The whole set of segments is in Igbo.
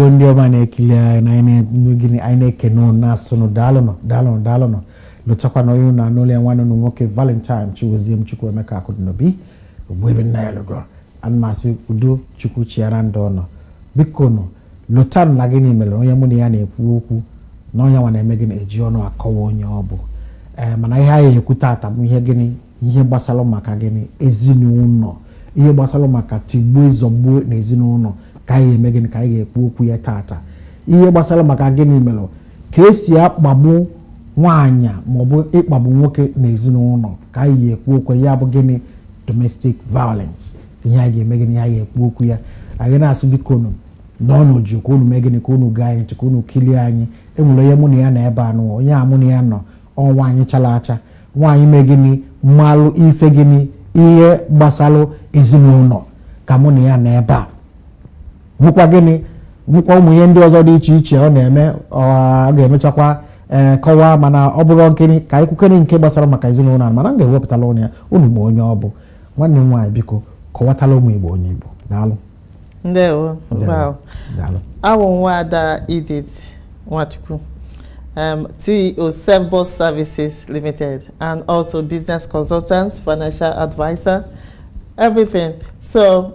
Igbo ndị ọma na-ekili anyị na-ekene na asụnụ daalụnụ lụchakwa na onye na-anụle nwanne unu nwoke Valentine Chiwezie Chukwuemeka Akụdịnobi ogbu ebe nna ya lụgọ anmasị udo Chukwu chiara ndị ọnọ biko nụ lụtanụ na gịnị mere onye mụ na ya na-ekwu okwu na onye nwa na-eme gị na-eji ọnụ akọwa onye ọ bụ mana ihe anyị ekwu taata bụ ihe gbasara maka gịnị ezinụlọ ihe gbasara maka tigbuo ịzọgbuo na ezinụlọ ka anyị eme gịnị ka anyị ga-ekwu okwu ya taata ihe gbasara maka gịnị mere ka esi akpagbu nwaanyị maọbụ ịkpagbu nwoke na ezinụlọ ka anyị ga-ekwu okwu ya bụ gịnị domestic violence ihe anyị ga-eme gịnị anyị ga-ekwu okwu ya anyị na-asị biko nụ n'ọnọdụ ka unu mee gịnị ka unu gaa anyị ka unu kilie anyị enwere onye mụ na ya na ebe anụ onye a mụ na ya nọ nwaanyị chara acha nwaanyị mee gịnị mmalụ ife gịnị ihe gbasara ezinụlọ ka mụ na ya na ebe a nwekwa gịnị nwekwa ụmụ ihe ndị ọzọ dị iche iche ọ na-eme ọ ga-emechakwa kọwaa mana ọ bụrụ nkiri ka anyị kwukere nke gbasara maka ezinụlọ mana m ga-ewepụtala onye ya unu ma onye ọ bụ nwanne m nwaanyị biko kọwatala ụmụ Igbo onye Igbo daalụ ndewo awụ nwaada Edith Nwachukwu CEO Self-Boss Services Limited and also business consultants, financial advisor, everything. So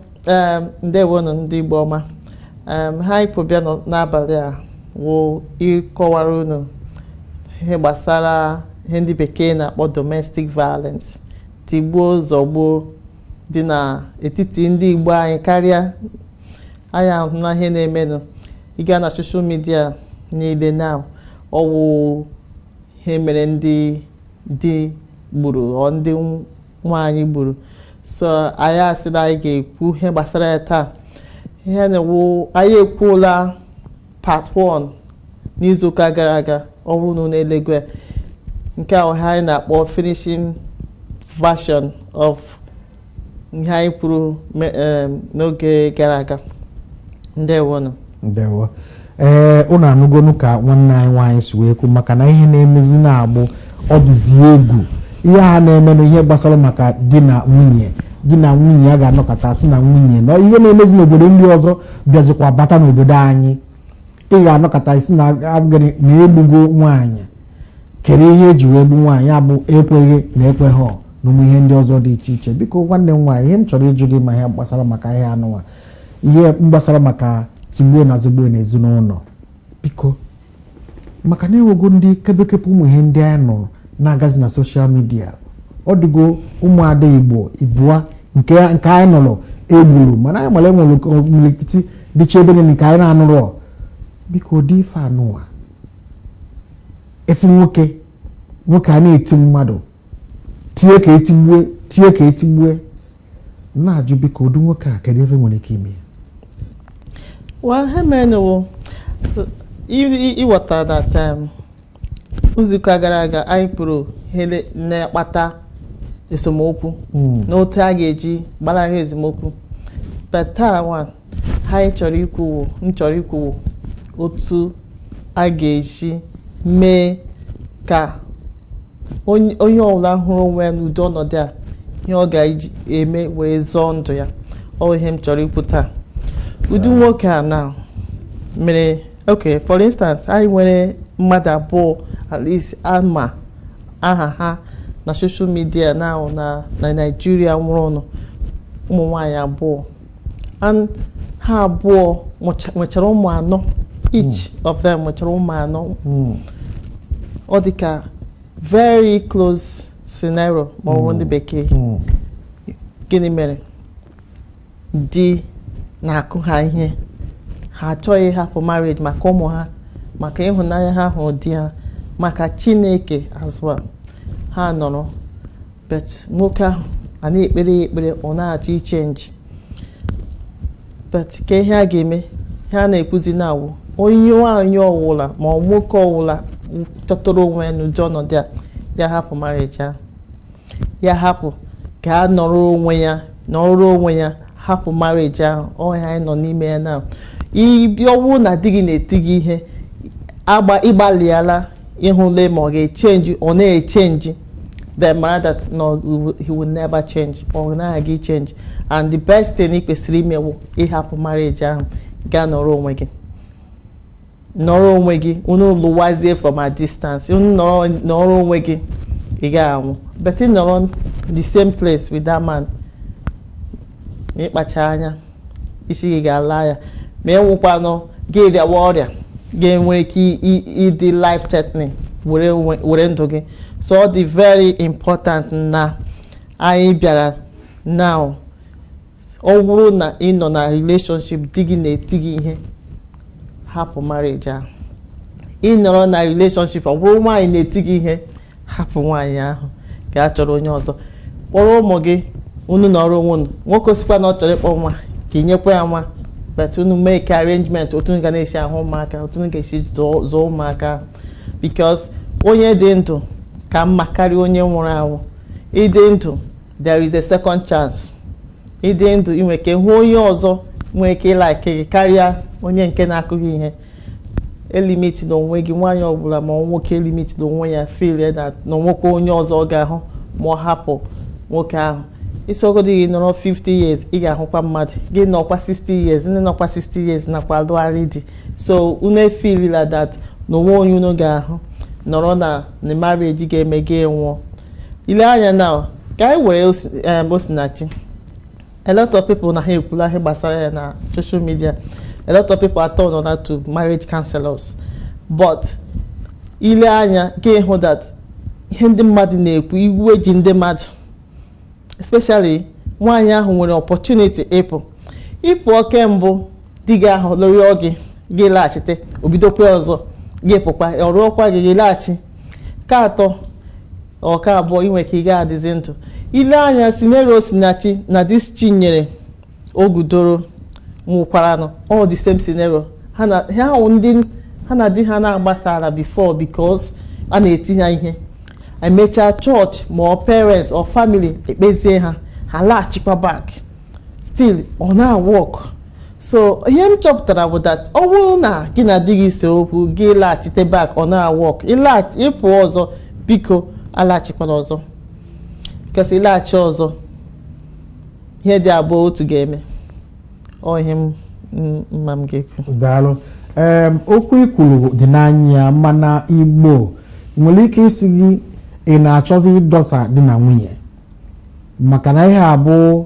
ndewo ndị Igbo ọma ha ikpobịa n'abalị a wụ ịkọwara unu ihe gbasara ihe ndị bekee na-akpọ domestic violence tigbuo zọgbuo dị n'etiti ndị Igbo anyị karịa anyị ahụ na ihe na-emenụ ịga na social media niile now ọwụ ihe mere ndị di gburu ọ ndị nwaanyị gburu so anyị asị na anyị ga-ekwu ihe gbasara ya taa ihe na-ewu anyị ekwuola part 1 n'izuụka gara aga ọrụ unu na-elegwe nke ahụ anyị na-akpọ finishing version of ihe anyị kwuru n'oge gara aga ndewo unu anụgonu ka nwanne anyị nwaanyị si wee kwu maka na ihe na-emezi na-agbụ ọ dịzi egwu ihe ha na-eme na ihe gbasara maka di na nwunye a ga-anọkọta sị na nwunye na ihe na-emezi n'obodo ndị ọzọ bịazikwa bata n'obodo anyị ị ga-anọkọta isi na egbugo nwaanyị kere ihe eji wee gbu nwaanyị abụ ekweghị na ekweghị na ụmụ ihe ndị ọzọ dị iche iche biko nwanne m nwaanyị ihe m chọrọ ịjụ gị ma ihe gbasara maka ihe anụnwa ihe gbasara maka tigbuo na zogbuo na ezinụlọ biko maka na enwego ndị kebekepụ ụmụ ihe ndị anyị nụrụ na-agazi na soshal midia ọ dịgo ụmụada Igbo ibua nke anyị nụrụ egburu mana anyị mara enwere milikiti dịcha ebe nke anyị na-anụrụ biko dị ife anụwa efu nwoke a na-eti mmadụ tie ka etigbue na-ajụ biko ụdị nwoke a kedu ebe nwere ike ime well hemenewo iweta that izuụka gara aga anyị kwuru ihe na-akpata esemokwu n'otu a ga-eji gbanarị esemokwu but taa anyị chọrọ ikwu otu a ga-eji mee ka onye ọbụla hụrụ onwe ya n'ụdị ọnọdụ a ihe ọ ga-eme were zọọ ndụ ya ọ ihe m chọrọ ikwu taa ụdị nwoke a na mere okay for instance anyị nwere mmadụ abụọ at least ama aha ha na social media now na Nigeria nwụrụ ọnụ ụmụ nwaanyị abụọ and ha abụọ nwechara ụmụ anọ each of them nwechara ụmụ anọ ọ dị ka very close scenario ma ọ bụ ndị bekee gịnị mere di na-akụ ha ihe ha achọghị hapụ marriage maka ụmụ ha maka ịhụnanya ha hụrụ di ha maka Chineke as well ha nọrọ but nwoke ahụ a na-ekpere ya ekpere ọ na-achọ ichenji but ka ihe a ga-eme ihe a na-ekwuzi na-awụ onye nwaanyị ọwụla ma ọ nwoke ọwụla chọtara onwe ya n'ụdị ọnọdụ a ya hapụ marriage ahụ ya hapụ ka a nọrọ onwe ya hapụ marriage ahụ ọhịa anyị nọ n'ime ya na ọwụ na di gị na-eti gị ihe ịgbalịala ịhụle ma ọ ga-echenji ọ na-echenji then mara that no he will never change ọ naghị change and the best thing ị kwesịrị ime wụ ịhapụ marriage ahụ gaa nọrọ onwe gị nọrọ onwe gị unu lụwazie from a distance unu nọrọ onwe gị ị ga-anwụ but ị nọrọ the same place with that man ma ịkpacha anya isi gị ga-ala ya ma enwekwanụ gị rịawa ọrịa ga-enwere ike ịdị life threatening were ndụ gị so ọ dị very important na anyị bịara now ọ bụrụ na ị nọ na relationship di gị na-eti gị ihe hapụ marriage ahụ ị nọrọ na relationship ọ bụrụ nwaanyị na-eti gị ihe hapụ nwaanyị ahụ ka a chọrọ onye ọzọ kpọrọ ụmụ gị unu nọrọ onwe unu nwoke osikwa na ọ chọrọ ịkpọ nwa ka ị nyekwa ya nwa but unu make arrangement otu unu ga na-esi ahụ ụmụaka otu unu ga-esi zụọ ụmụaka because onye dị ndụ ka mma karịa onye nwụrụ anwụ ịdị ndụ there is a second chance ịdị ndụ inwe ka hụ onye ọzọ nwere ike ịlike gị karịa onye nke na-akụghị ihe elimiti na onwe gị nwaanyị ọbụla ma nwoke elimiti na onwe ya feel that na nwoke onye ọzọ ọ ga-ahụ ma ọ hapụ nwoke ahụ isogodo gị nọrọ 50 years ị ga-ahụkwa mmadụ gị nọkwa 60 years ndị nọkwa 60 years nakwa alụgharị di so unu feelila that na onwe onye unu ga-ahụ nọrọ na marriage ga-eme gị nwụọ ile anya na ka anyị were Osinachi a lot of people na ha ekwula ihe gbasara ya na social media a lot of people are turned on to marriage counselors but ile anya ka ịhụ that ihe ndị mmadụ na-ekwu iwe ji ndị mmadụ especially nwaanyị ahụ nwere opportunity ịpụ oke mbụ di gị ahụ lụrịọ gị laghachite obidokwa ọzọ gị pụkwa ọrụọkwa gị laghachi ka atọ ọka abụọ inwe ka ị ga-adịzi ndụ ile anya scenario Osinachi na dis Chinyere Ogudoro nwụkwaranụ all the same scenario ha na di ha na-agbasara before because a na-eti ha ihe emechaa church ma ọ parents or family ekpezie ha laghachikwa back still ọ na-work so ihe m chọpụtara bụ that ọ bụrụ na gị na di gị se okwu gị laghachite back ọ na-work ịpụ ọzọ biko alaghachikwana ọzọ kasi ịlaghachi ọzọ ihe dị abụọ otu ga-eme ọ ihe mma m ga-ekwu. Daalụ. Okwu ikwuru dị n'anya mana Igbo nwere ike isi gị ị na-achọzi ịdọsa di na nwunye maka na ihe abụ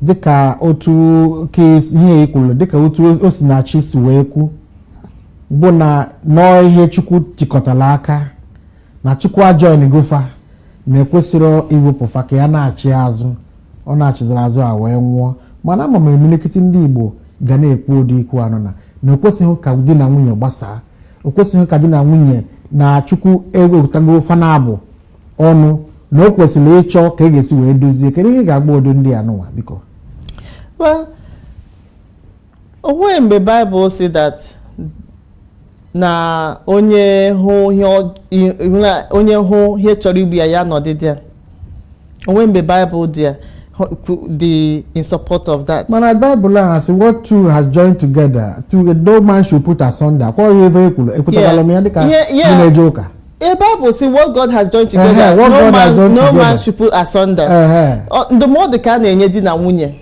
dịka otu ihe ikwuru dịka otu Osinachi si wee kwu bụ na nọọ ihe Chukwu tikọtara aka na Chukwu ajoin gofa na-ekwesịrị iwepụfa ka ya na-achị azụ ọ na-achịziri azụ a wee nwụọ mana ama m imirikiti ndị Igbo ga na-ekwu ụdị ikwu anọ na ekwesịghị ka di na nwunye gbasaa o kwesịghị ka di na nwunye na Chukwu ewepụtago ofe na-abụ ọnụ na o kwesịrị ịchọ ka e ga-esi wee dozie kedu ihe ga-agba odo ndị anụnwa biko. Well, onwe mgbe Bible say that na onye hụ ihe chọrọ igbu ya nọdịdị ya onwe mgbe Bible dị in support of that. Mana Bible ahụ asị what two has joined together no man should put asunder kwa ihe ebe ekwutagala m ya dịka na-eje ụka. The Bible say what God has joined together no man should put asunder. Ndụmọdụ ka a na-enye di na nwunye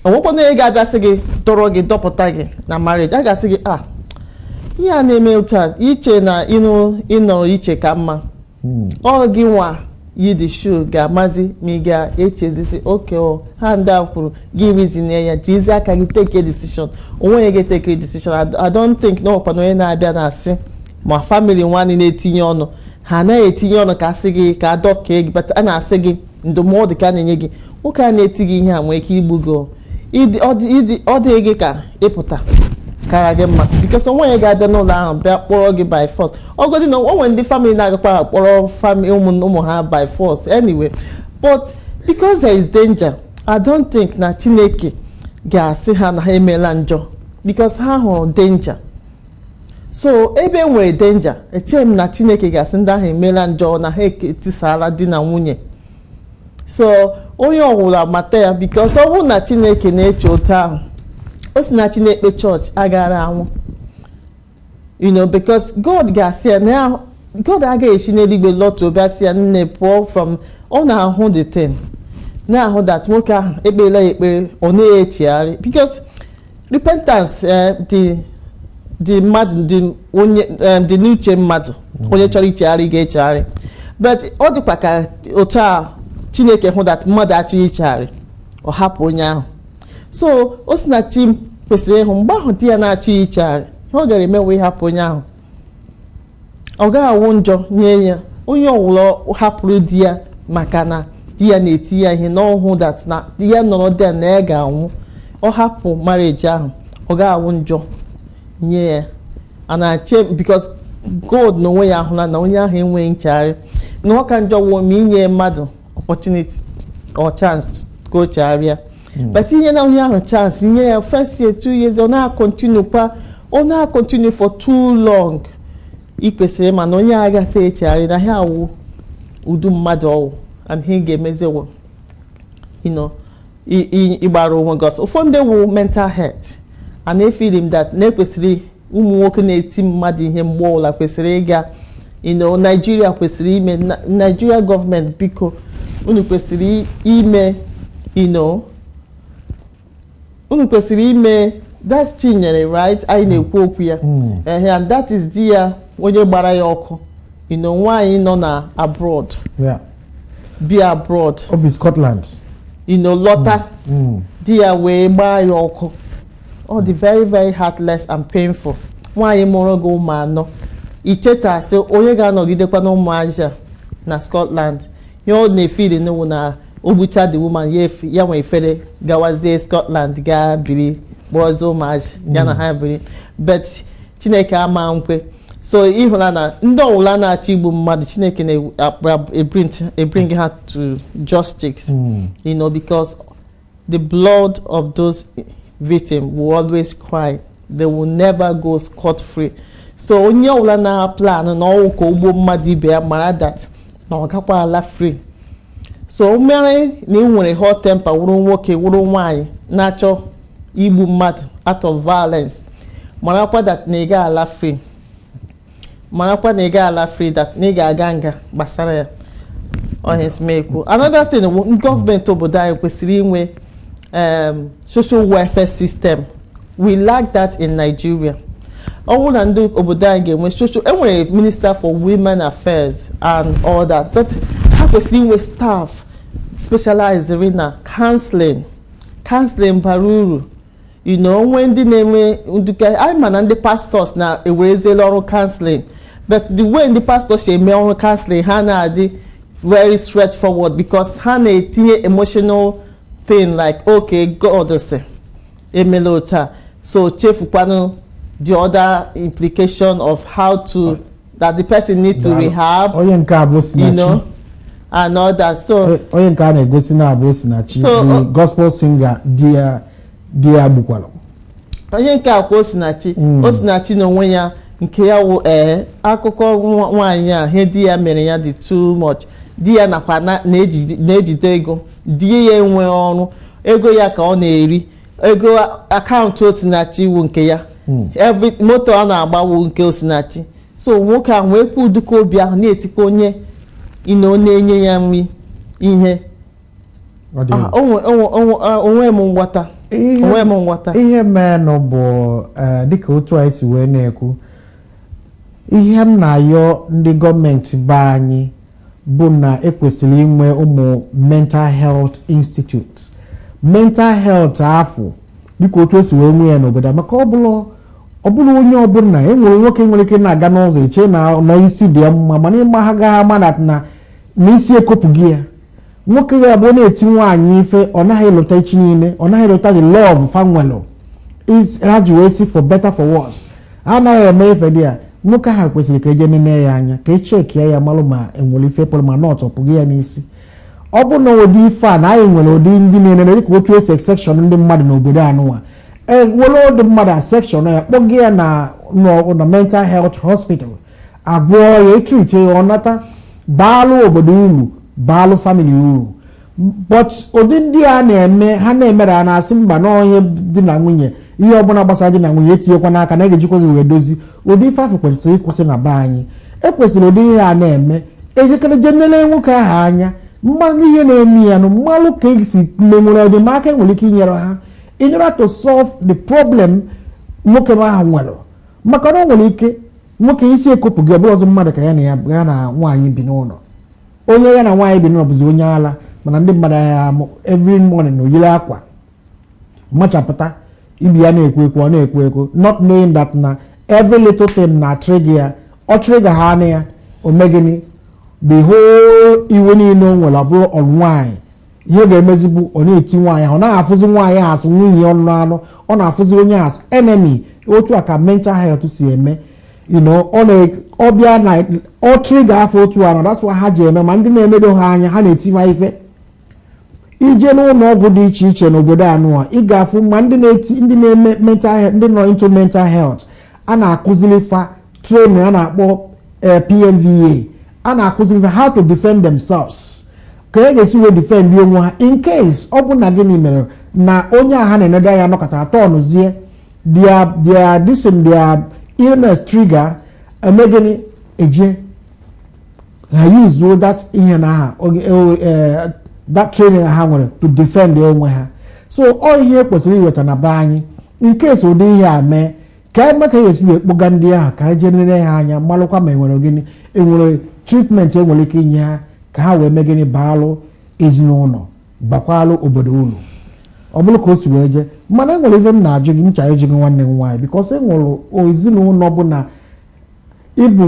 onwekwa onye ga-abịa sị gị tọrọ gị dọpụta gị na marriage a ga-asị gị ihe a na-eme otu a iche na ịnọrọ iche ka mma ọ gị nwa yi the shoe ga-amazi ma ị ga-echezisi oke ha ndị a kwuru gị reason ya jizi aka gị take a decision onwe gị take a decision. I don't think na ọkwa na onye na-abịa na-asị ma family nwanne na-etinye ọnụ ha na-etinye ọnụ ka asị gị ka adọkee gị but a na-asị gị ndụmọdụ ka a na-enye gị nwoke a na-eti gị ihe a nwere ike igbu gị ọ dị gị ka ịpụta kara gị mma because onwe ga-abịa n'ụlọ ahụ bịa kpọrọ gị by force ọgọdị na onwe ndị family na-agakwa kpọrọ ụmụ ha by force anyway but because there is danger I don't think na Chineke ga-asị ha na ha emeela njọ because ha hụrụ danger so ebe nwere danger echeghị m na Chineke ga-asị ndị ahụ emeela njọ na ha etisala di na nwunye so onye ọwụla mata ya because ọ bụrụ na Chineke na-eche otu ahụ Osinachi na-ekpe chọọchị agara anwụ because God ga-asị ya na God agaghị esi n'eluigwe lọtụ obi sị ya nne pụọ from ọ na-ahụ the thing na-ahụ that nwoke ahụ ekpela ya ekpere ọ na-echegharị because repentance dị mmadụ dị n'uche mmadụ onye chọrọ ichegharị ga-echegharị but ọ dịkwa ka otu a Chineke hụ that mmadụ achọghị ichegharị ọ hapụ onye ahụ so Osinachi kwesịrị ịhụ mgbe ahụ di ya na-achọghị ichegharị ọ gara emewe ịhapụ onye ahụ ọ gaghị awụ njọ nye ya onye ọwụla hapụrụ di ya maka na di ya na-eti ya ihe n'ọhụụ that na di ya nọrọ dị na ya ga-anwụ ọ hapụ marriage ahụ ọ gaghị awụ njọ nye ya anache because God n'onwe ya ahụla na onye ahụ enweghị nchegharị na ọ ka njọ wụ ma inye mmadụ opportunity or chance ka o chegharịa but inye na onye ahụ chance nye ya first year 2 years ọ na-continue for too long ị kwesịrị ma na onye agha agaghị echegharị na ha awụ udu mmadụ ọwụ and he ga-emezi ọwụ ịgbara onwe gị ọsọ ụfọdụ ndị wụ mental health and I feel him that na-ekwesịrị ụmụ nwoke na-eti mmadụ ihe mgbe ọbụla kwesịrị ịga Nigeria kwesịrị ime Nigeria gọọmenti biko unu kwesịrị ime unu kwesịrị ime that's Chinyere right anyị na-ekwu okwu ya and that is di ya onye gbara ya ọkụ nwaanyị nọ na abroad bi abroad obi Scotland lọta di ya wee gbaa ya ọkụ ọ dị very very heartless and painful nwaanyị mụrụ gị ụmụ anọ icheta sị onye ga-anọgidekwa na ụmụazị na Scotland ihe ọ na-efili n'ụwa na ogbucha the woman ya nwe efere gawazie Scotland gaa biri gbọrọzie ụmụazị ya na ha biri but Chineke ama nkwe so ịhụla na ndị ọwụla na-achọ igbu mmadụ Chineke na-bring her to justice because the blood of those victims will always cry. They will never go scot-free. So onye ọwụla na plan na ọwụ ka ugbo mmadụ ibe ya mara that na ọ gakwa ala free. So mere na ị nwere hot temper wụrụ nwoke wụrụ nwaanyị na-achọ igbu mmadụ out of violence marakwa that na ị ga ala free. Marakwa na ị ga ala free that na ị ga-aga nga gbasara ya. Ohesmekwu. Another thing, government obodo anyị kwesịrị inwe social welfare system. We lack that in Nigeria. All and do obodo we social enwere minister for women affairs and all that, but how kwesịrị inwe staff specialized in counseling baruru when ndị na-enwe I man and the pastors na ewezela ọrụ counseling, but the way the pastors say eme ọrụ counseling ha na-adị very straightforward because ha na-etinye emotional thing like okay God say emelota so chefukwanu the other implication of how to that the person need to rehab and all that. So Osinachi, the gospel singer dear Bukwalo Osinachi no when ya nke ya wo akụkọ nwaanyị a he di ya mere ya dị too much di ya nakwa na-ejide ego di ya enwe ọrụ ego ya ka ọ na-eri ego akaụntụ Osinachi wu nke ya every moto a na-agbawu nke Osinachi so nwoke ahụ wee kwu duka obi ahụ na-etikwa onye na-enye ya nri ihe onwe m ngwata ihe menụ bụ dịka otu anyị si wee na-ekwu ihe m na-ayọ ndị gọọmenti be anyị bụ na ekwesịrị inwe ụmụ mental health institute mental health afọ dịka otu esi wee nwe ya n'obodo maka ọ bụrụ onye ọbụla enwere nwoke nwere ike na-aga n'ụzọ eche na isi dị ya mma mana ịma ha gaghị ama na isi ekopụghị ya nwoke ya bụ na-eti nwaanyị ife ọ naghị elota echi niile ọ naghị elota the love fanwelo ha ji wee si for better for worse anaghị eme ife dị ya nwoke ha kwesịrị ka eje nene ya anya ka echeki ya malụ ma enwere ife pụrụ ma nọt ọpụghị ya n'isi ọ bụ na ụdị ife a na anyị nwere ụdị ndị na-ene dịka otu esi sekshọn ndị mmadụ n'obodo anụnwa were ụdị mmadụ a sekshọn ya kpọga ya na mental health hospital agwọ ya etriti ya ọnata baalụ obodo uru baalụ famili uru but ụdị ndị a na-eme ha na-emere a na-asị mba na onye dị na nwunye ihe ọbụla gbasara dị na nwunye etinyekwa n'aka na ga-ejikwa gị wee dozi ụdị ife afọ kwesịrị ịkwụsị na be anyị ekwesịrị ụdị ihe a na-eme ejikere jenele nwoke ahụ anya mmanụ ihe na-eme ya nụ mmalụ ka esi menwere ọdịmaka nwere ike inyere ha in order to solve the problem nwoke ahụ nwere maka na o nwere ike nwoke isi ekopụ gị ọbụla ọzọ mmadụ ka ya na nwaanyị bi n'ụlọ onye ya na nwaanyị bi n'ụlọ bụzi onye ala mana ndị mmadụ ya amụ every morning oyiri akwa machapụta ibi ya na-ekwu ekwu ọ na-ekwu ekwu not knowing that na every little thing na trigger ya ọ trigger ha anya ya omegini the whole iwe niile o nwere ọ bụrụ ọrụ nwaanyị ihe ga-emezigbu ọ na-eti nwaanyị ọ na-afụzi nwaanyị asụ nwunye ọnụ anụ ọ na-afụzi onye asụ enemy otu a ka mental health si eme ọ bịa na ọ trigger afọ otu anọ that's why ha ji eme ma ndị na-emedo ha anya ha na-etiva ife ije n'ụlọ ọgwụ dị iche iche n'obodo anụwa ị ga-afụ ma ndị na-eme mental health ndị nọ into mental health a na-akụziri fa training a na-akpọ PMVA a na-akụziri fa how to defend themselves ka e ga-esi wee defend onwe ha in case ọ bụ na gịnị mere na onye a ha na-enedo ya nọkọtara tọnụzie their illness trigger emegini eje ha use that ihe na ha that training ha nwere to defend onwe ha so ọ ihe kwesịrị iweta na be anyị in case ụdị ihe a mee ka eme ka esi wee kpụga ndị ahụ ka eje nere ha anya malụkwa ma enwere treatment enwere ike inye ha ka ha wee mee gịnị baalụ ezinụlọ bakwalụ obodo unu ọ bụrụ ka o si wee je mana enwere ife m na-ajụ gị ncha eji gị nwanne m nwaanyị because enwere ezinụlọ bụ na ịbụ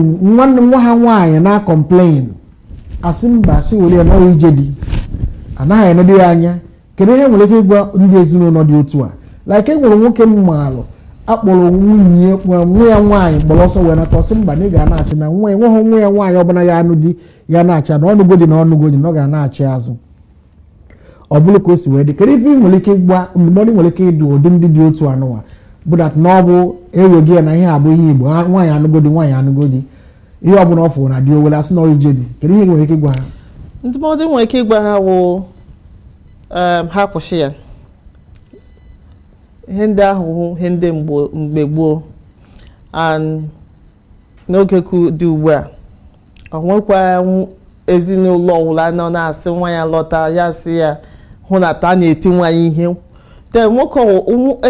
nwa ha nwaanyị na-complain asị mba asị were ya n'ọrụ ije di anaghị enedo ya anya kedu ihe nwere ike ịgwa ndị ezinụlọ dị otu a like enwere nwoke m maalụ akpọrọ nwa ya nwaanyị gbọrọ ọsọ wee nata ọsị mba na ị ga na-achị na nwa ya nwaanyị ọbụla ya anụ di ya na-achị na ọnụgodi na ọnụgodi na ọ ga na-achị azụ ọ bụrụ ka o si wee dị kedu ife nwere ike ịgwa ndụmọdụ nwere ike ịdụ ụdị ndị dị otu anụwa bụ dat na ọ bụ eweghị ya na ihe abụ ihe Igbo nwaanyị anụgodi ihe ọbụla ọ fụrụ na dị owele asị na ije dị kedu ihe nwere ike ịgwa ha ndụmọdụ nwere ike ịgwa ha wụ ha kwụsị ya ihe ndị ahụ ihe ndị mgbe gboo n'oge dị ugbu a ọ nwekwa ezinụlọ ọwụla nọ na-asị nwa ya lọta ya sị ya hụ na ta na-eti nwaanyị ihe de nwoke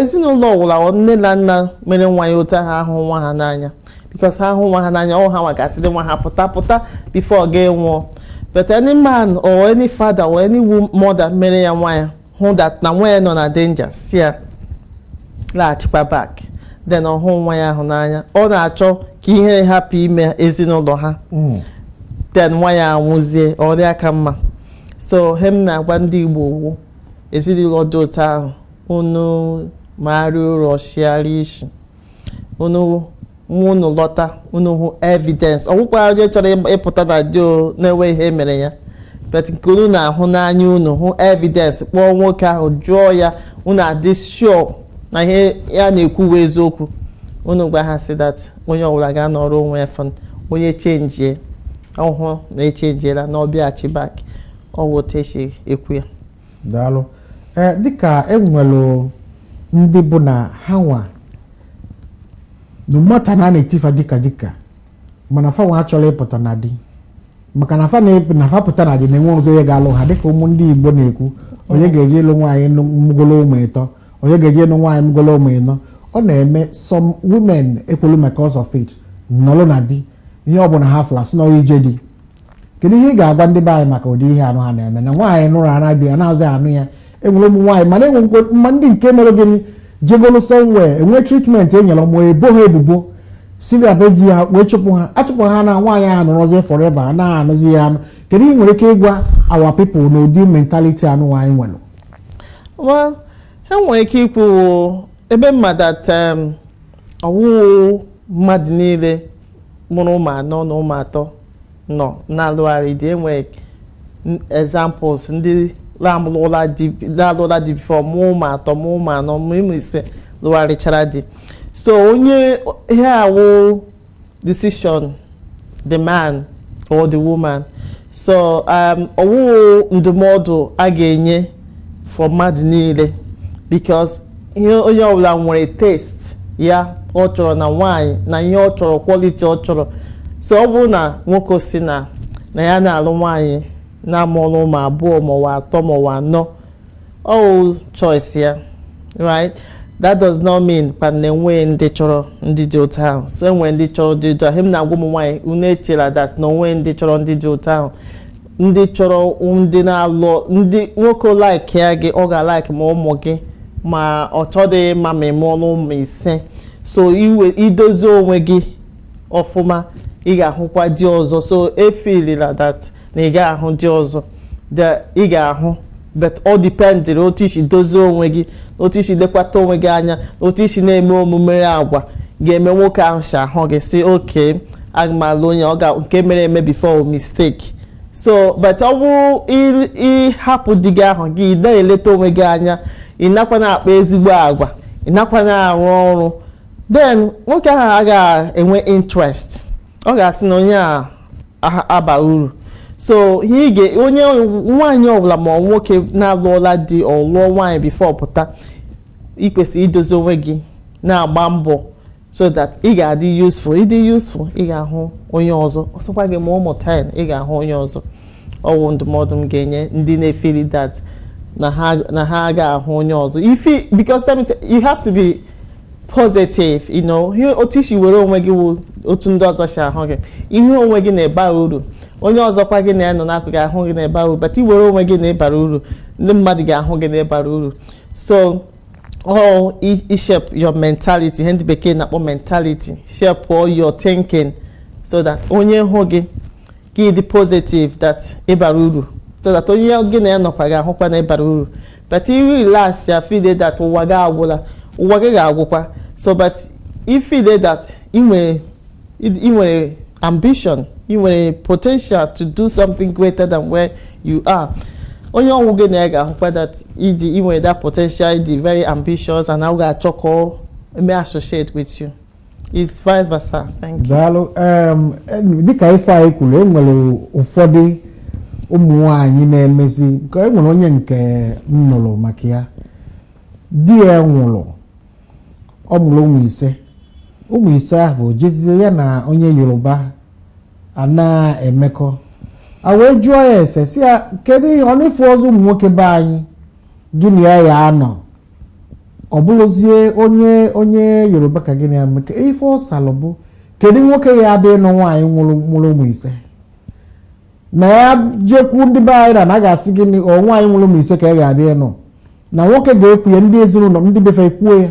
ezinụlọ ọwụla nne na nna mere nwa ya otu ha ahụ nwa ha n'anya because ha hụ nwa ha n'anya ọ ha nwa gasị dị nwa ha pụta before ọ ga-enwụọ but any man or any father or any mother mere ya nwa ya hụ that na nwa ya nọ na danger si ya laghachikwa back then ọ hụ nwa ya ahụ n'anya ọ na-achọ ka ihe hapụ ime ezinụlọ ha then nwa ya anwụzie ọrịa aka mma so hem na-agwa ndị Igbo wu ezinụlọ dị otu ahụ unu marị ụrọ shiarị isi unu lọta unu hụ evidence ọgwụkwa onye chọrọ ịpụta na dị na-enwe ihe mere ya but nke unu na-ahụ n'anya unu hụ evidence kpọọ nwoke ahụ jụọ ya unu adị sure na ihe ya na-ekwu eziokwu unu gwa ha si that onye ọbụla ga-anọrọ onwe ya fọn onye chenjie ọhụụ na-echenjiela na ọbịaghachi back ọwụ otu esi ekwu ya daalụ dịka enwere ndị bụ na ha nwa n'ụmụta na-etifa dịka mana fa nwa achọrọ ịpụta na di maka na fa pụta na di na-enwe ọzọ onye ga-alụ ha dịka ụmụ ndị Igbo na-ekwu onye ga-eji ịlụ nwaanyị mgolo ụmụ ịtọ onye ga-eji ịlụ nwaanyị mgolo ụmụ ịnọ ọ na-eme some women ekwelu because of it nọlụ na di ihe ọbụla ha flasị na ije di kedu ihe ị ga-agwa ndị be anyị maka ụdị ihe anụ ha na-eme na nwaanyị nụrụ ana di ya na-azụ anụ ya enwere ụmụ nwaanyị mana enwekwe mma ndị nke mere gịnị jegolo somewhere enwe treatment e nyere ma ebo ha ebubo sibia be di ya wee achụpụ ha na nwaanyị ahụ nọrọzie forever anaghị anụzi ya anụ kedu ihe nwere ike ịgwa our people na ụdị mentality anụ nwaanyị nwere ha nwere ike ikwu ebe mmadụ ọwụ mmadụ niile mụrụ ụmụ anọ na ụmụ atọ nọ na-alụgharị di enwere examples ndị na-alụla di before mụ ụmụ atọ mụ ụmụ anọ mụ ụmụ ise lụgharịchara di so onye ihe awụ decision the man or the woman so ọwụ ndụmọdụ a ga-enye for mmadụ niile because ihe onye ọbụla nwere taste ya ọ chọrọ na nwaanyị na ihe ọ chọrọ quality ọ chọrọ so ọ bụrụ na nwoke si na ya na-alụ nwaanyị na-amụrụ ụmụ abụọ maọbụ atọ maọbụ anọ all choice ya right that does not mean but na-enwe ndị chọrọ ndị dị otu ahụ. So enwere ndị chọrọ dị otu ahụ. Him na-agwa ụmụ nwaanyị unu echela that na onwe ndị chọrọ ndị dị otu ahụ. Ndị chọrọ ndị na-alụ ndị nwoke like ya gị ọ ga-like ma ụmụ gị ma ọ chọdị ma ma eme ọnụ ụmụ ise. So idozi onwe gị ọfụma ị ga-ahụkwa dị ọzọ. So efilila that na ị ga-ahụ dị ọzọ ị ga-ahụ, but all dependịrị otu isi dozie onwe gị, otu isi lekwata onwe gị anya, otu isi na-eme omume agwa ga-eme nwoke ahụ si ahụ gị si okay aga m alụ onye ọ nke mere eme before mistake. So but ọ bụ ịhapụ di gị ahụ gị na-eleta onwe gị anya, ị nakwa na-akpa ezigbo agwa, ị nakwa na-arụ ọrụ, then nwoke ahụ aga-enwe interest, ọ ga-asị na onye a aba uru. So onye nwaanyị ọbụla ma nwoke na-alụọla di ọ lụọ nwaanyị before pụta, ị kwesịrị idozi onwe gị na-agba mbọ so that ị ga-adị useful. Ịdị useful ị ga-ahụ onye ọzọ, ọsọkwa gị ma ụmụ 10 ị ga-ahụ onye ọzọ. Ọwụ ndụmọdụ m ga-enye ndị na-efeli that na ha ga-ahụ onye ọzọ. Because you have to be positive, you know. Otu isi were onwe gị otu ndị ọzọ si ahụ gị, ihe onwe gị na-eba uru, onye ọzọkwa gị na-anọ n'akụkụ ga-ahụ gị na-eba uru, but iwere onwe gị na-ebara uru, ndị mmadụ ga-ahụ gị na-ebara uru. So shape your mentality, ndị bekee na-akpọ mentality, shape all your thinking so that onye hụ gị dị positive that ịbara uru, so that onye gị na-anọkwa ga-ahụkwa na ịbara uru. But if relax ya feel that ụwa gị agwụla, ụwa gị ga-agwụkwa. So but if feel that ị nwere ambition, you nwere potential to do something greater than where you are, onye ọnwụ gị na ga-ahụkwa that ị nwere that potential, ịdị very ambitious, and now ga-achọ ka may associate with you. It's vice versa. Thank you. Daalụ. Dịka ife anyị kwuru, enwere ụfọdụ ụmụ nwaanyị na-emezi nke enwere onye nke m nụrụ maka ya, di ya nwụrụ, ọ mụrụ ụmụ ise ahụ jezie ya na onye Yoruba a na-emekọ. A wee jụọ ya ese si ya kedu ihe ọ na-efu ọzọ ụmụ nwoke be anyị gịnị ya anọ, ọ bụrụzie onye Yoruba ka gịnị ya meke ife ọ salụ bụ kedu nwoke ya abịa ịnụ nwaanyị nwụrụ ụmụ ise, na ya jekwu ndị be anyị na ga-asị gịnị ọ nwaanyị nwụrụ ụmụ ise ka ya ga-abịa ịnụ, na nwoke ga-ekwu ya, ndị ezinụlọ ndị befe kwuo ya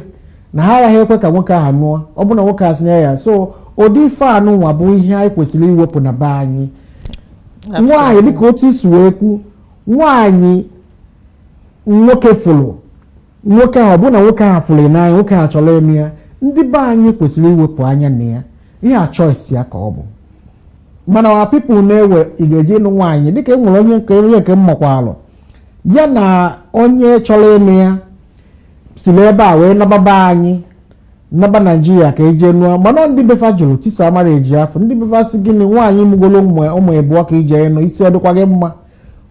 na ha agaghị ekwe ka nwoke ahụ nụọ, ọ bụ na nwoke asị ya. So ụdị ife anụ nwa bụ ihe anyị kwesịrị iwepụ na be anyị. Nwaanyị dịka otu isi wee kwu, nwaanyị nwoke fụrụ nwoke ahụ, ọ bụ na nwoke ahụ fụrụ n'anya, nwoke ahụ chọrọ eme ya, ndị be anyị kwesịrị iwepụ anya na ya, ihe a choice ya ka ọ bụ. Mana people na-ewe ị ga-eji ịnụ nwaanyị dịka enwere onye nke mmakwalụ ya na onye chọrọ eme ya si n'ebe a wee nababa anyị naba Naijiria ka eje nụọ, mana ndị befa jụrụ tisa amara eji afọ, ndị befa si gịnị nwaanyị mụgolo ụmụ ịbụọ ka ije nụ, isi ọdịkwa gị mma,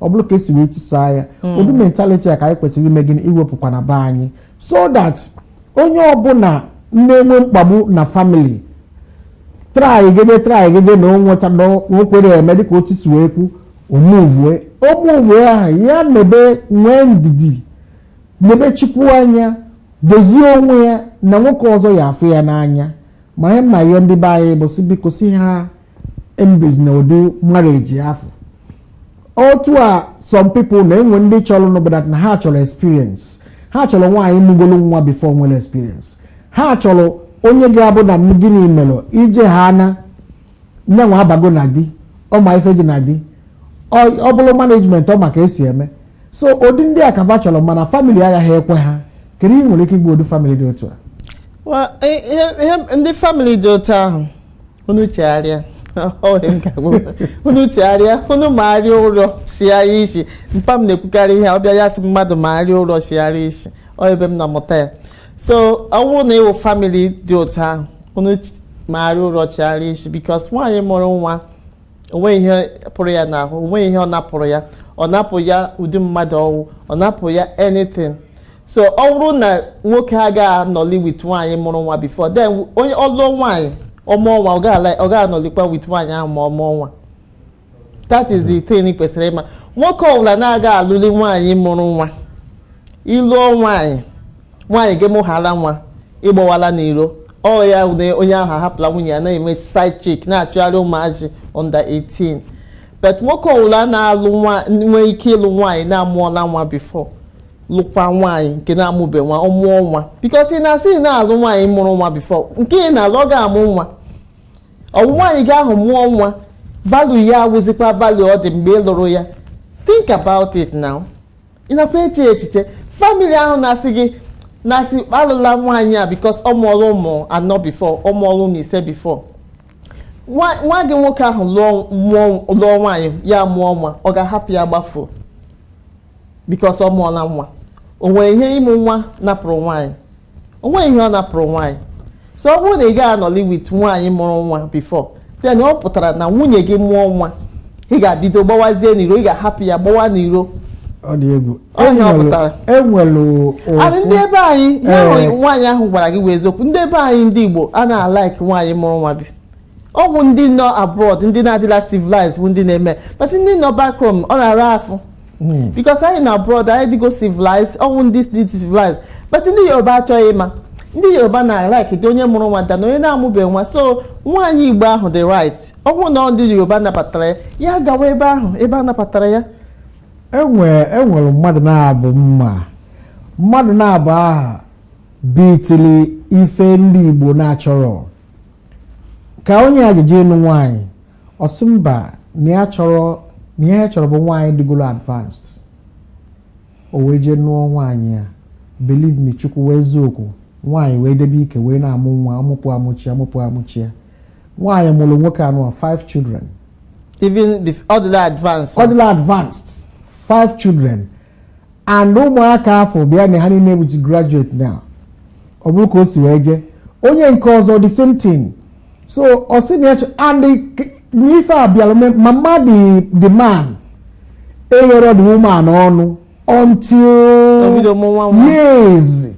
ọ bụrụ ka esi wee tisa ya. Ụdị mentality a ka anyị kwesịrị ime gịnị iwepụkwa na be anyị, so that onye ọbụla na-enwe mkpagbu na family try gede na onwekwere eme dịka otu si wee kwu omuvue ahụ ya mebe nwee ndidi, mebe chukwu anya, dozie onwe ya na nwoke ọzọ ya afụ ya n'anya. Ma ihe mma ihe ndị be anyị bụ si biko si ha embezi na ụdị marriage afọ otu a. Some people na-enwe ndị chọrọ n'obodo na ha chọrọ experience, ha chọrọ nwaanyị mụgolo nwa before nwere experience, ha chọrọ onye ga-abụ na gịnị melụ ije ha na nyanwa abago na di ọma ife dị na di ọ bụrụ management ọ maka esi eme. So ụdị ndị a ka ba chọrọ, mana family agaghị ekwe ha. Kedu ihe nwere ike igbu ụdị family dị otu a? Ndị family dị otu ahụ unu chegharịa unu chegharịa, unu magharịa ụlọ sigharịa isi. Mpa m na-ekwukarị ihe ọbịa ya sị mmadụ magharịa ụlọ sigharịa isi, ọ ebe m na-amụta ya. So ọ bụrụ na ịwụ family dị otu ahụ unu magharịa ụlọ chegharịa isi, because nwaanyị mụrụ nwa onwe ihe pụrụ ya n'ahụ, onwe ihe ọ napụrụ ya, ọ napụ ya ụdị mmadụ ọwụ, ọ napụ ya anything. So ọ bụrụ na nwoke agaghị anọli with nwaanyị mụrụ nwa before, then onye ọlụọ nwaanyị ọmụọ nwa ọ ga-anọlikwa with nwaanyị ahụ ma ọmụọ nwa. That is the thing kwesịrị ịma. Nwoke ọbụla na-aga alụli nwaanyị mụrụ nwa, ịlụọ nwaanyị nwaanyị gị mụghara nwa ịgbawala n'iro ya onye ahụ ahapụla nwunye ya na-eme side chick na-achụgharị ụmụazị under 18 but nwoke ọbụla na-alụ nwee ike ịlụ nwaanyị na-amụọla nwa before lụkwa nwaanyị nke na-amụbe nwa ọ mụọ nwa because ị na-asị na-alụ nwaanyị mụrụ nwa before nke ị na-alụ ọ ga-amụ nwa ọwụ nwaanyị gị ahụ mụọ nwa value ya awụzikwa value ọ dị mgbe ị lụrụ ya. Think about it now. Ị nakwa eche echiche family ahụ na-asị alụla nwaanyị a because ọ mụọrọ ụmụ anọ before ọ mụọrọ ụmụ ise before nwa gị nwoke ahụ lụọ nwaanyị ya mụọ nwa ọ ga-ahapụ ya gbafuo because ọ mụọla nwa o nwere ihe ịmụ nwa napụrụ nwaanyị o nwere ihe ọ napụrụ nwaanyị so ọ bụrụ na ị ga-anọli with nwaanyị mụrụ nwa before then ọ pụtara na nwunye gị mụọ nwa ị ga-bido gbawazie n'iro ị ga-ahapụ ya gbawa n'iro ọ dị egwu enwelu ndị ebe anyị nwaanyị ahụ gwara gị wee eziokwu ndị ebe anyị ndị Igbo a na-alike nwaanyị mụrụ nwa bi ọ bụ ndị nọ abroad ndị na-adịla civilized bụ ndị na-eme but ndị nọ back home ọ na-ara afụ because anyị na abroad anyị dịgo civilized ọ bụ ndị dị civilized but ndị Yoruba achọghị ịma ndị Yoruba na-alike dị onye mụrụ nwa na onye na-amụbe nwa so nwaanyị Igbo ahụ dị right ọ bụrụ na ndị Yoruba nabatara ya gawa ebe ahụ ebe a nabatara ya. enwere mmadụ na-abụ mmadụ na-abụ aha bitili ife ndị Igbo na-achọrọ ka onye ajụjụ ịnụ nwaanyị ọsị mba na ya chọrọ bụ nwaanyị dịgolo advanced o wee jee nụọ nwaanyị ya believe me Chukwu wee eziokwu nwaanyị wee debe ike wee na-amụ nwa ọmụpụ amụchi ya nwaanyị mụrụ nwoke anụ 5 children even the other advanced 5 children and ụmụaka afọ bịa na ha niile bụ graduate now ọ bụrụ ka o si wee jee onye nke ọzọ the same thing so ọ sị na and n'ife a bịara mama the man eghere the woman ọnụ until years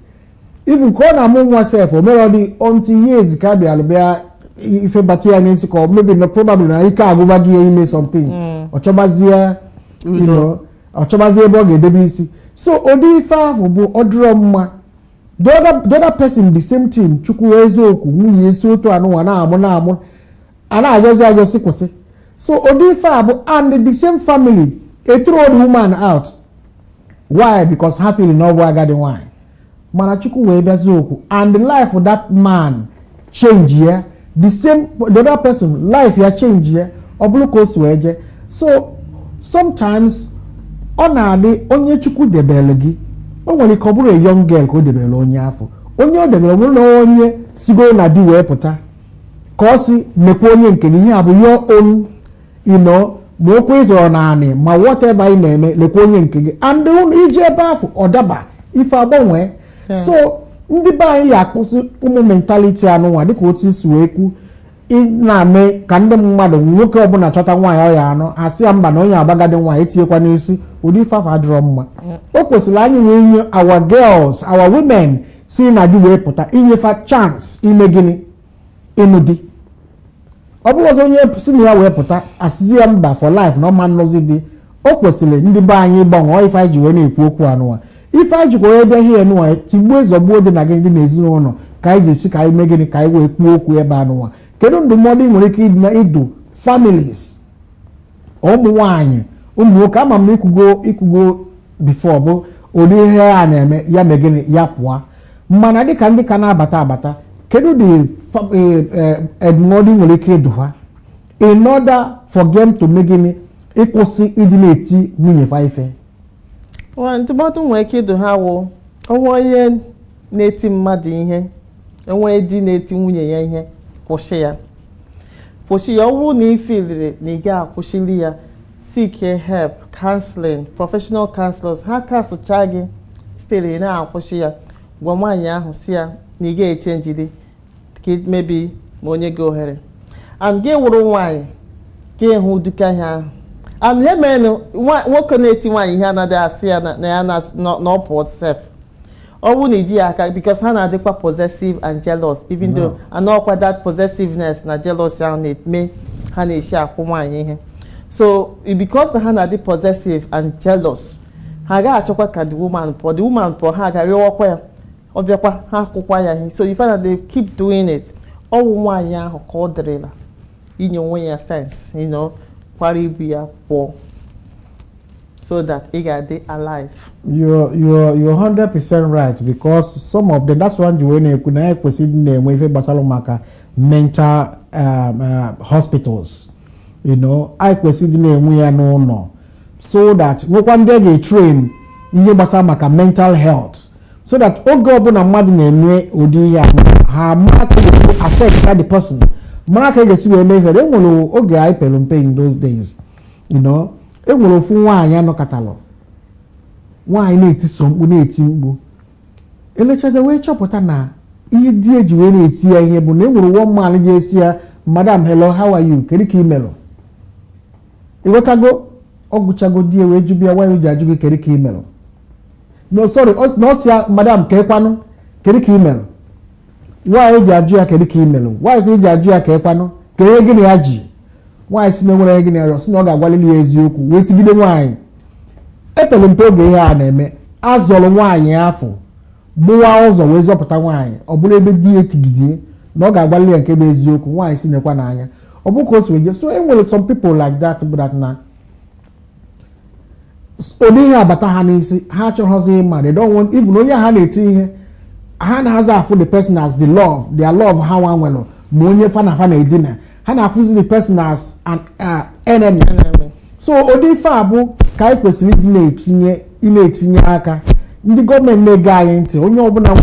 even ka ọ na-amụ nwa sef o mere ọdị until years ka bịara bịa ife bata ya n'isi ka maybe no probably na ike agụba gị ime something ọ chọbazie ebe ọ ga-edebe isi so ụdị ife ahụ bụ ọdụrọ mma the other person the same thing Chukwu eziokwu nwunye esi otu anụnwa na-amụ a na-agọzi kwụsị so ụdị ife a bụ and the same family throw the woman out why because ha feeling na ọ bụ agadi nwanyị mana Chukwu wee bịazi okwu and the life of that man change ya the other person life ya change ya ọ bụrụ ka o si wee je so sometimes ọ na-adị onye Chukwu debere gị o nwere ka ọ bụrụ a young girl ka o debere onye afọ onye o debere nwere na onye sigoro na di wee pụta ka ọ si mekwa onye nke gị ihe a bụ your own ma okwu ịzọrọ naanị ma whatever ị na-eme lekwa onye nke gị and iji ebe afọ ọ daba ife agbanwe so ndị be anyị ya akpụsị ụmụ mentality anụnwa dịka otu isi wee kwu na-ame ka ndị mmadụ nwoke ọbụla chọta nwaanyị ọya anọ asị ya mba na onye agbagadi nwaanyị etinyekwa n'isi ụdị ife afọ adịrọ mma o kwesịrị anyị wee nye our girls our women si na di wee pụta inyefa chance ime gịnị ịnụ di ọ bụrụ ọzọ onye si na ya wee pụta asịzi ya mba for life na ọma nnọzi di o kwesịrị ndị be anyị ịgbanwe ife anyị ji wee na-ekwu okwu anụnwa ife anyị jikwa wee bịa ihe nụnwa tigbuo zọgbuo dị na gị ndị n'ezinụlọ ka anyị ga-esi ka anyị mee gịnị ka anyị wee kwuo okwu ebe anụnwa kedu ndụmọdụ ị nwere ike idu families ụmụ nwaanyị ụmụ nwoke ama m ikwugo before bụ ụdị ihe a na-eme ya mee gịnị ya pụọ mana dịka ndị ka na-abata kedu dị ndụmọdụ ị nwere ike idu ha in order for them to mee gịnị ịkwụsị ịdị na-eti nwunye fa ife ndụmọdụ nwere ike idu ha wụ onwe onye na-eti mmadụ ihe enwere di na-eti nwunye ya ihe kwụsị ya ọ bụrụ na ị filiri na ị ga-akwụsịli ya seek help counseling professional counselors ha kasụcha gị sitere na-akwụsị ya gwa nwaanyị ahụ si ya na ị ga-echenjiri ka mebi ma onye gị ohere and gị wụrụ nwaanyị ka ịhụ duka ihe ahụ and he mere nwoke na-eti nwaanyị ihe anaghị asị ya na ya na ọpụọ sef ọ bụrụ na iji ya aka because ha na-adịkwa possessive and jealous even though anọkwa that possessiveness na jealousy ahụ na-eme ha na-eshi akwụ nwaanyị ihe so because na ha na-adị possessive and jealous ha agaghị achọkwa ka the woman pụọ ha ga-arịọwakwa ya Obiakwa ha kwụkwa ya. So you find that they keep doing it. Ọwụ nwaanyị ahụ ka ọ dịrịla inye onwe ya sense, kwara ibu ya pụọ, so that ị ga-adị alive. You're 100% right, because some of them, that's one you na-ekwu na ekwesịrị na-enwe ife gbasara maka mental hospitals. I kwesịrị na-enwe ya n'ụlọ, so that nwekwa ndị ga-train ihe gbasara maka mental health, so that oge ọbụla mmadụ na-eme ụdị ihe ha maka affect the person, mara ka ga-esi wee mee ihe. Enwere oge anyị pere mpe in those days, enwere ofu nwaanyị anọkatalụ, nwaanyị na-eti mkpu na-eti mkpu, elechaza wee chọpụta na ihe di eji wee na-eti ya ihe bụ na enwere one man ga-esi ya, madam hello how are you, kedu ka imelụ, ịghọtago, ọgwụchago di wee jụbịa nwaanyị ji ajụ gị kedu ka imelụ, no sorry no si ya madam kekwanụ kedu ka imelụ, nwaanyị ji ajụ ya kedu ka imelụ, nwaanyị ji ajụ ya kekwanụ kedu gịnị ya ji, nwaanyị si na enwere gịnị ya si na ọ ga-agwalili ya eziokwu wee tigide nwaanyị. Epele mpe oge ihe a na-eme, azọrọ nwaanyị afọ gbụwa ụzọ wee zọpụta nwaanyị, ọ bụla ebe di etigidie na ọ ga-agbalị ya nke bụ eziokwu, nwaanyị si nekwa n'anya, ọ bụ ka o si wee. So enwere some people like that, but that na ụdị ihe abata ha n'isi, ha achọghọzi ịma, they don't want, even onye ha na-eti ihe ha na-aza afụ the person as the love, their love ha nwa nwere, ma onye fa na-edina ha na-afụzi the person as an enemy. So ụdị ife a bụ ka anyị kwesịrị ịdị na-etinye aka, ndị gọọmenti na-ege anyị ntị, onye ọbụla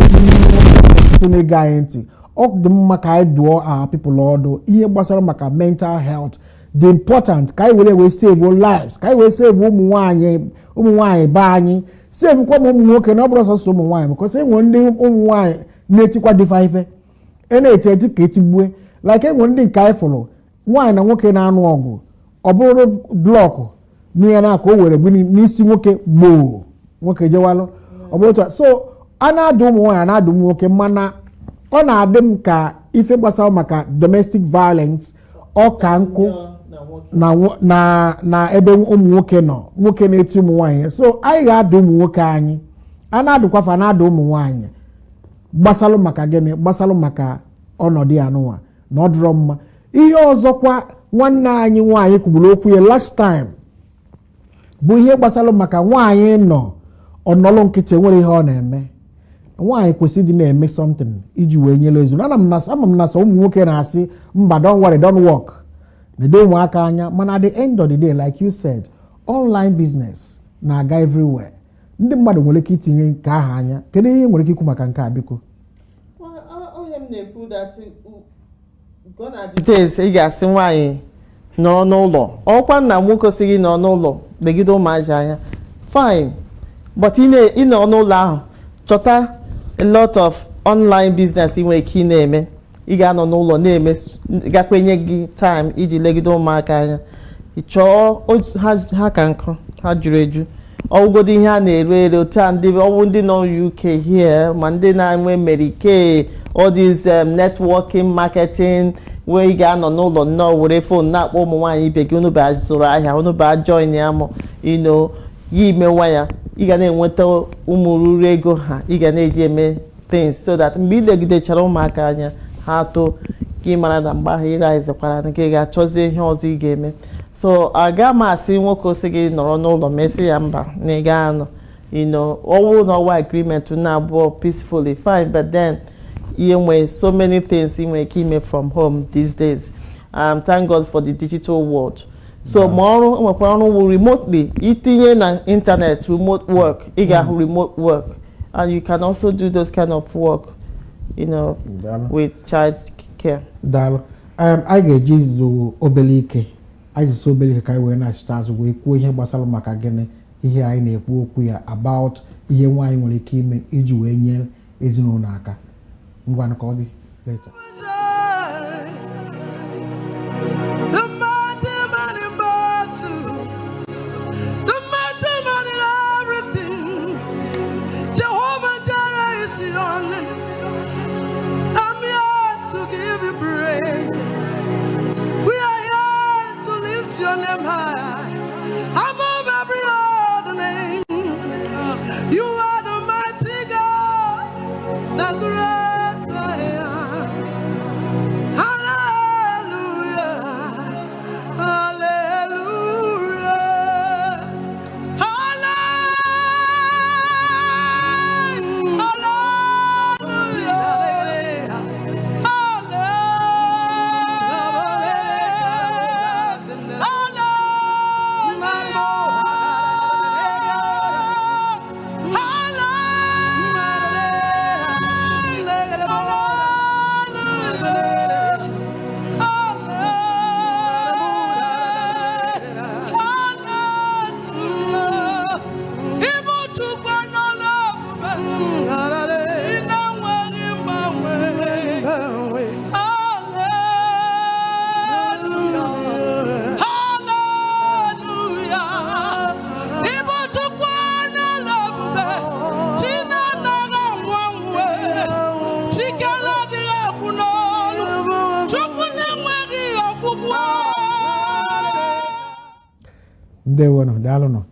na-ege anyị ntị, ọ dị mma ka anyị dụọ our people ọdụ ihe gbasara maka mental health dị important, ka anyị wee save lives, ka anyị wee save ụmụ nwaanyị be anyị, save kwa ụmụ nwoke na ọ bụrụ sọsọ ụmụ nwaanyị, because enwere ndị ụmụ nwaanyị na-etikwa dịfa ife na-eti eti ka etigbue, like enwere ndị nke anyị fụrụ nwaanyị na nwoke na-anụ ọgụ, ọ bụrụ blọkụ n'ihe na aka o were bụ n'isi nwoke gboo, nwoke jewalụ, ọ bụrụ otu. So a na-adụ ụmụ nwaanyị na-adụ ụmụ nwoke, mana ọ na-adị m ka ife gbasara maka domestic violence ọ ka nkụ na ebe ụmụ nwoke nọ, nwoke na-eti ụmụ nwaanyị. So anyị ga-adụ ụmụ nwoke anyị, a na-adụkwafa na-adụ ụmụ nwaanyị gbasalụ maka gịnị, gbasalụ maka ọnọdụ ya n'ụwa na ọ dịrọ mma. Ihe ọzọkwa nwanne anyị nwaanyị kwuburu okwu ya last time bụ ihe gbasalụ maka nwaanyị nọ ọnọlụ nkịtị nwere ihe ọ na-eme. Nwaanyị kwesịrị ịdị na-eme something iji wee nyere ezinụlọ. Ama m na so ụmụ nwoke na-asị mba don't worry don't work, nedo ụmụaka anya, mana at the end of the day like you said, online business na-aga everywhere. Ndị mmadụ nwere ike itinye nke aha anya. Kedu ihe nwere ike ikwu maka nke a biko? Onye m na-ekwu that gonna details ị ga-asị nwaanyị nọrọ n'ụlọ, ọkwa na nwoke si gị nọ n'ụlọ legide ụmụaja anya, fine, but ị nọ n'ụlọ ahụ chọta a lot of online business ị nwere ike ị na-eme, ị ga-anọ n'ụlọ na-eme, gakwenye gị time iji legide ụmụaka anya, ịchọọ ha ka nkụ ha juru eju, ọgwụgodi ihe a na-ere otu a ọwụ ndị nọ UK here ma ndị na-enwe America, all these networking marketing where ị ga-anọ n'ụlọ nnọọ were phone na-akpọ ụmụ nwaanyị ibe gị, unu ba zụrụ ahịa, unu ba join ya mụ ya imewa ya, ị ga na-enweta ụmụ ruru ego ha, ị ga na-eji eme things so that mgbe ị legidechara ụmụaka anya ha too, ka ị mara na mgbe ahụ ịraizekwara na ị ga-achọzi ihe ọzọ ị ga-eme. So aga m asị nwoke osi gị nọrọ n'ụlọ mesị ya mba na ị ga-anọ, ọwụ na ọwa agreement na abụọ peacefully fine, but then ihe nwere so many things ị nwere ike ime from home these days. Thank God for the digital world. So ma ọrụ nwekwara ọrụ wụ remotely, itinye na internet remote work, ị ga-ahụ remote work, and you can also do those kind of work with child care. Daalụ. Anyị ga-eji izu obere ike, anyị si obere ike ka anyị wee na-achịta azụ wee kwuo ihe gbasara maka gịnị ihe anyị na-ekwu okwu ya about ihe nwaanyị nwere ike ime iji wee nye ezinụlọ aka. Ngwa ka ọ dị later. Your name high, above every other name. You are the mighty God. ndewo no daalụ no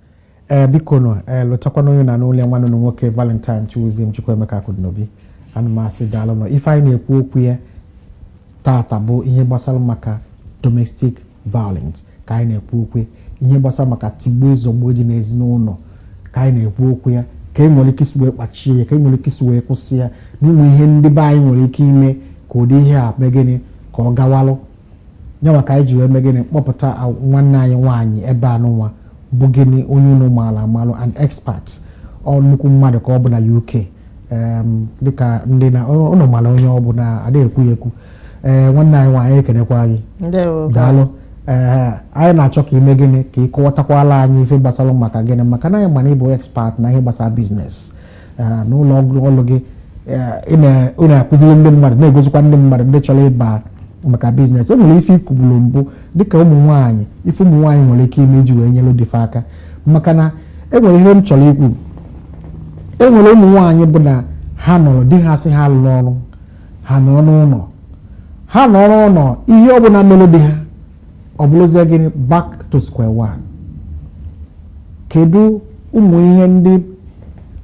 biko no lụtakwa n'onye na n'ụlọ nwanne no nwoke Valentine Chiwuzie Chukwuemeka Akudinobi ana m asị daalụ no ife anyị na-ekwu okwu ya tata bụ ihe gbasara maka domestic violence ka anyị na-ekwu okwu ihe gbasara maka tigbuo ezogbo dị n'ezinụlọ ka anyị na-ekwu okwu ya ka e nwere ike isi wee kpachie ya ka e nwere ike isi wee kwụsị ya n'inwe ihe ndị be anyị nwere ike ime ka ụdị ihe a megịnị ka ọ gawalụ nyawa ka anyị ji wee megịnị kpọpụta nwanne anyị nwaanyị ebe anụ nwa bụ gịnị onye unu maara amalụ an expert ọ nnukwu mmadụ ka ọ bụ na UK dịka ndị na ụnụ mara onye ọ bụ na adịghị ekwu ya ekwu nwanne anyị nwaanyị ekenekwa gị daalụ anyị na-achọ ka ime gịnị ka ị kọwatakwala anyị ife gbasara maka gịnị maka na anyị mana ịbụ expert na ihe gbasara biznes n'ụlọ ọrụ gị ị na-akụziri ndị mmadụ na-egozikwa ndị mmadụ ndị chọrọ ịba maka biznes enwere ife ikwubulu mbụ dịka ụmụ nwaanyị ife ụmụ nwaanyị nwere ike ime iji wee nyere dịfe aka maka na enwere ihe m chọrọ ikwu enwere ụmụ nwaanyị bụ na ha nọrọ di ha sị ha lụrụ ọrụ ha nọrọ n'ụlọ ha nọrọ n'ụlọ ihe ọbụla mere di ha ọ bụrụzie gịnị back to square one. Kedu ụmụ ihe ndị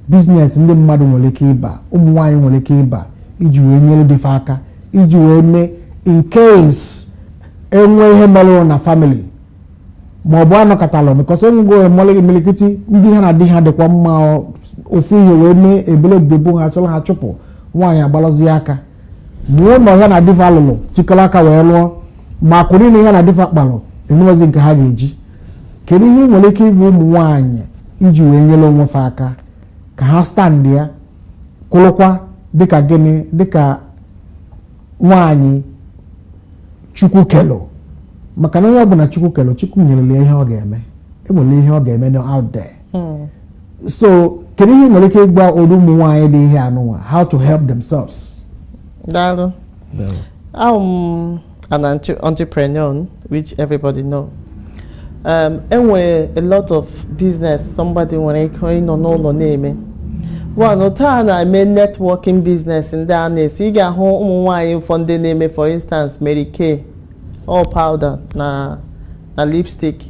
biznes ndị mmadụ nwere ike ịba ụmụ nwaanyị nwere ike ịba iji wee nyere dịfe aka iji wee mee in case enwe ihe mere na family ma ọ bụ anọkọtalụ because enwego emelikiti ndị ha na di ha dịkwa mma ofu ihe wee mee ebelebebo ha chọrọ ha chụpụ nwaanyị agbalazie aka mụọ na ọhịa na dịfe alụlụ chịkọrọ aka wee lụọ ma kwụrụ na ihe na dịfe kpalụ enwezi nke ha ga-eji. Kedu ihe nwere ike ịbụ ụmụ nwaanyị iji wee nyere onwe fa aka ka ha stand ya kwụrụkwa dịka gịnị dịka nwaanyị Chukwu kelụ maka na onye ọ bụla Chukwu kelụ Chukwu nyerele ihe ọ ga-eme enwere ihe ọ ga-eme no out there. So kedu ihe nwere ike ịgwa ụdị ụmụ nwaanyị dị ihe anụnwa how to help themselves? Daalụ. I'm an entrepreneur which everybody know. Enwere a lot of business somebody nwere ike ịnọ n'ụlọ na-eme. One taa na-eme networking business ndị a na-esi ị ga-ahụ ụmụ nwaanyị ụfọdụ ndị na-eme for instance Mary Kay all powder na lipstick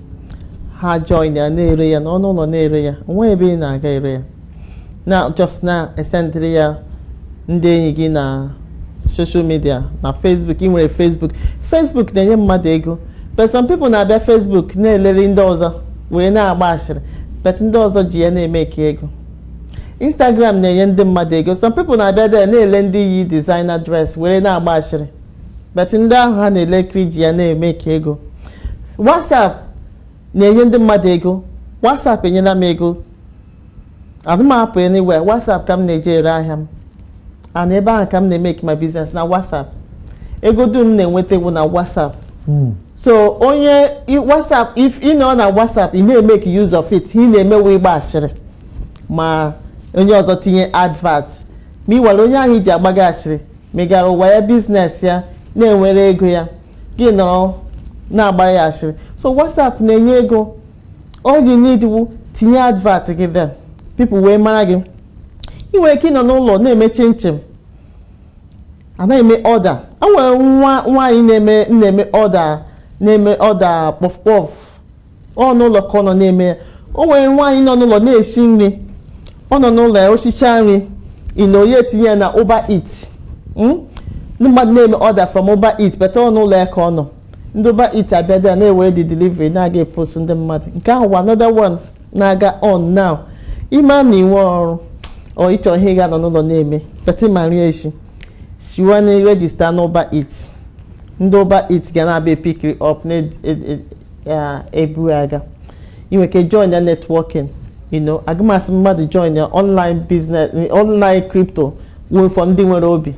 ha join ya na-ere ya n'ọnụ ụlọ na-ere ya onwe ebe ị na-aga ere ya na just na esendịrị ya ndị enyi gị na social media na Facebook. Ị nwere Facebook na-enye mmadụ ego but some people na-abịa Facebook na-eleri ndị ọzọ were na-agba ashịrị but ndị ọzọ ji ya na-eme ka ego. Instagram na-enye ndị mmadụ ego some people na-abịa there na-ele ndị yi designer dress were na-agba ashịrị but ndị ahụ ha na-elekiri ji ya na-eme ka ego. WhatsApp na-enye ndị mmadụ ego. WhatsApp enyela m ego adịmapụ anywhere WhatsApp ka m na-eji ere ahịa m and ebe ahụ ka m na-emeke my business na WhatsApp. Ego dum m na-enweta egwu na WhatsApp. So onye WhatsApp if ị nọ na WhatsApp ị na-emeke use of it ị na-emewe ịgba ashịrị ma onye ọzọ tinye advert ma iwere onye ahụ iji agbaga ashịrị megara ụwa ya biznes ya na-enwere ego ya gị nọrọ na-agbara ya ashịrị. So WhatsApp na-enye ego all you need wu tinye advert gị there people wee mara gị. Ị nwere ike ịnọ n'ụlọ na-eme chinchin anaghị eme order. O nwere nwaanyị na-eme order kpọf kpọf ọ n'ụlọ ka ọ nọ na-eme ya. O nwere nwaanyị nọ n'ụlọ na-esi nri ọ nọ n'ụlọ ya oshicha nri onye etinye ya na Uber Eats. Ndị mmadụ na-eme order from Uber Eats but ọ n'ụlọ ya ka ọ nọ ndị Uber Eats abịa there na-ewere the delivery na-aga epost ndị mmadụ. Nke ahụ another one na-aga on now. Ime na inwe ọrụ ọ ịchọrọ ihe ga nọ n'ụlọ na-eme but ma nri echi siwa na register na Uber Eats. Ndị Uber Eats ga na-abịa pick up na ebu aga. Ị nwere ike join ya networking agamasị mmadụ join ya online business online crypto wee for ndị nwere obi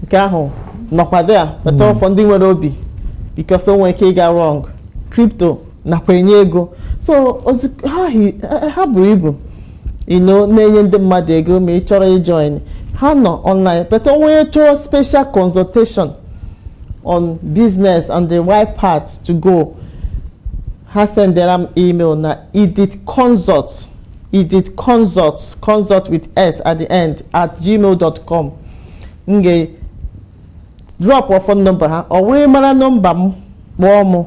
nke ahụ nọkwa there but for ndị nwere obi because o nwere ike ịga wrong. Crypto nakwa enye ego so ha buru ibu na-enye ndị mmadụ ego ma ị chọrọ ijoin ha nọ online but onwe chọrọ special consultation on business and the right path to go ha sendera m email na edithconsult with s at the end @gmail.com. m ga drop phone number ha ọ wee mara nọmba m kpọọ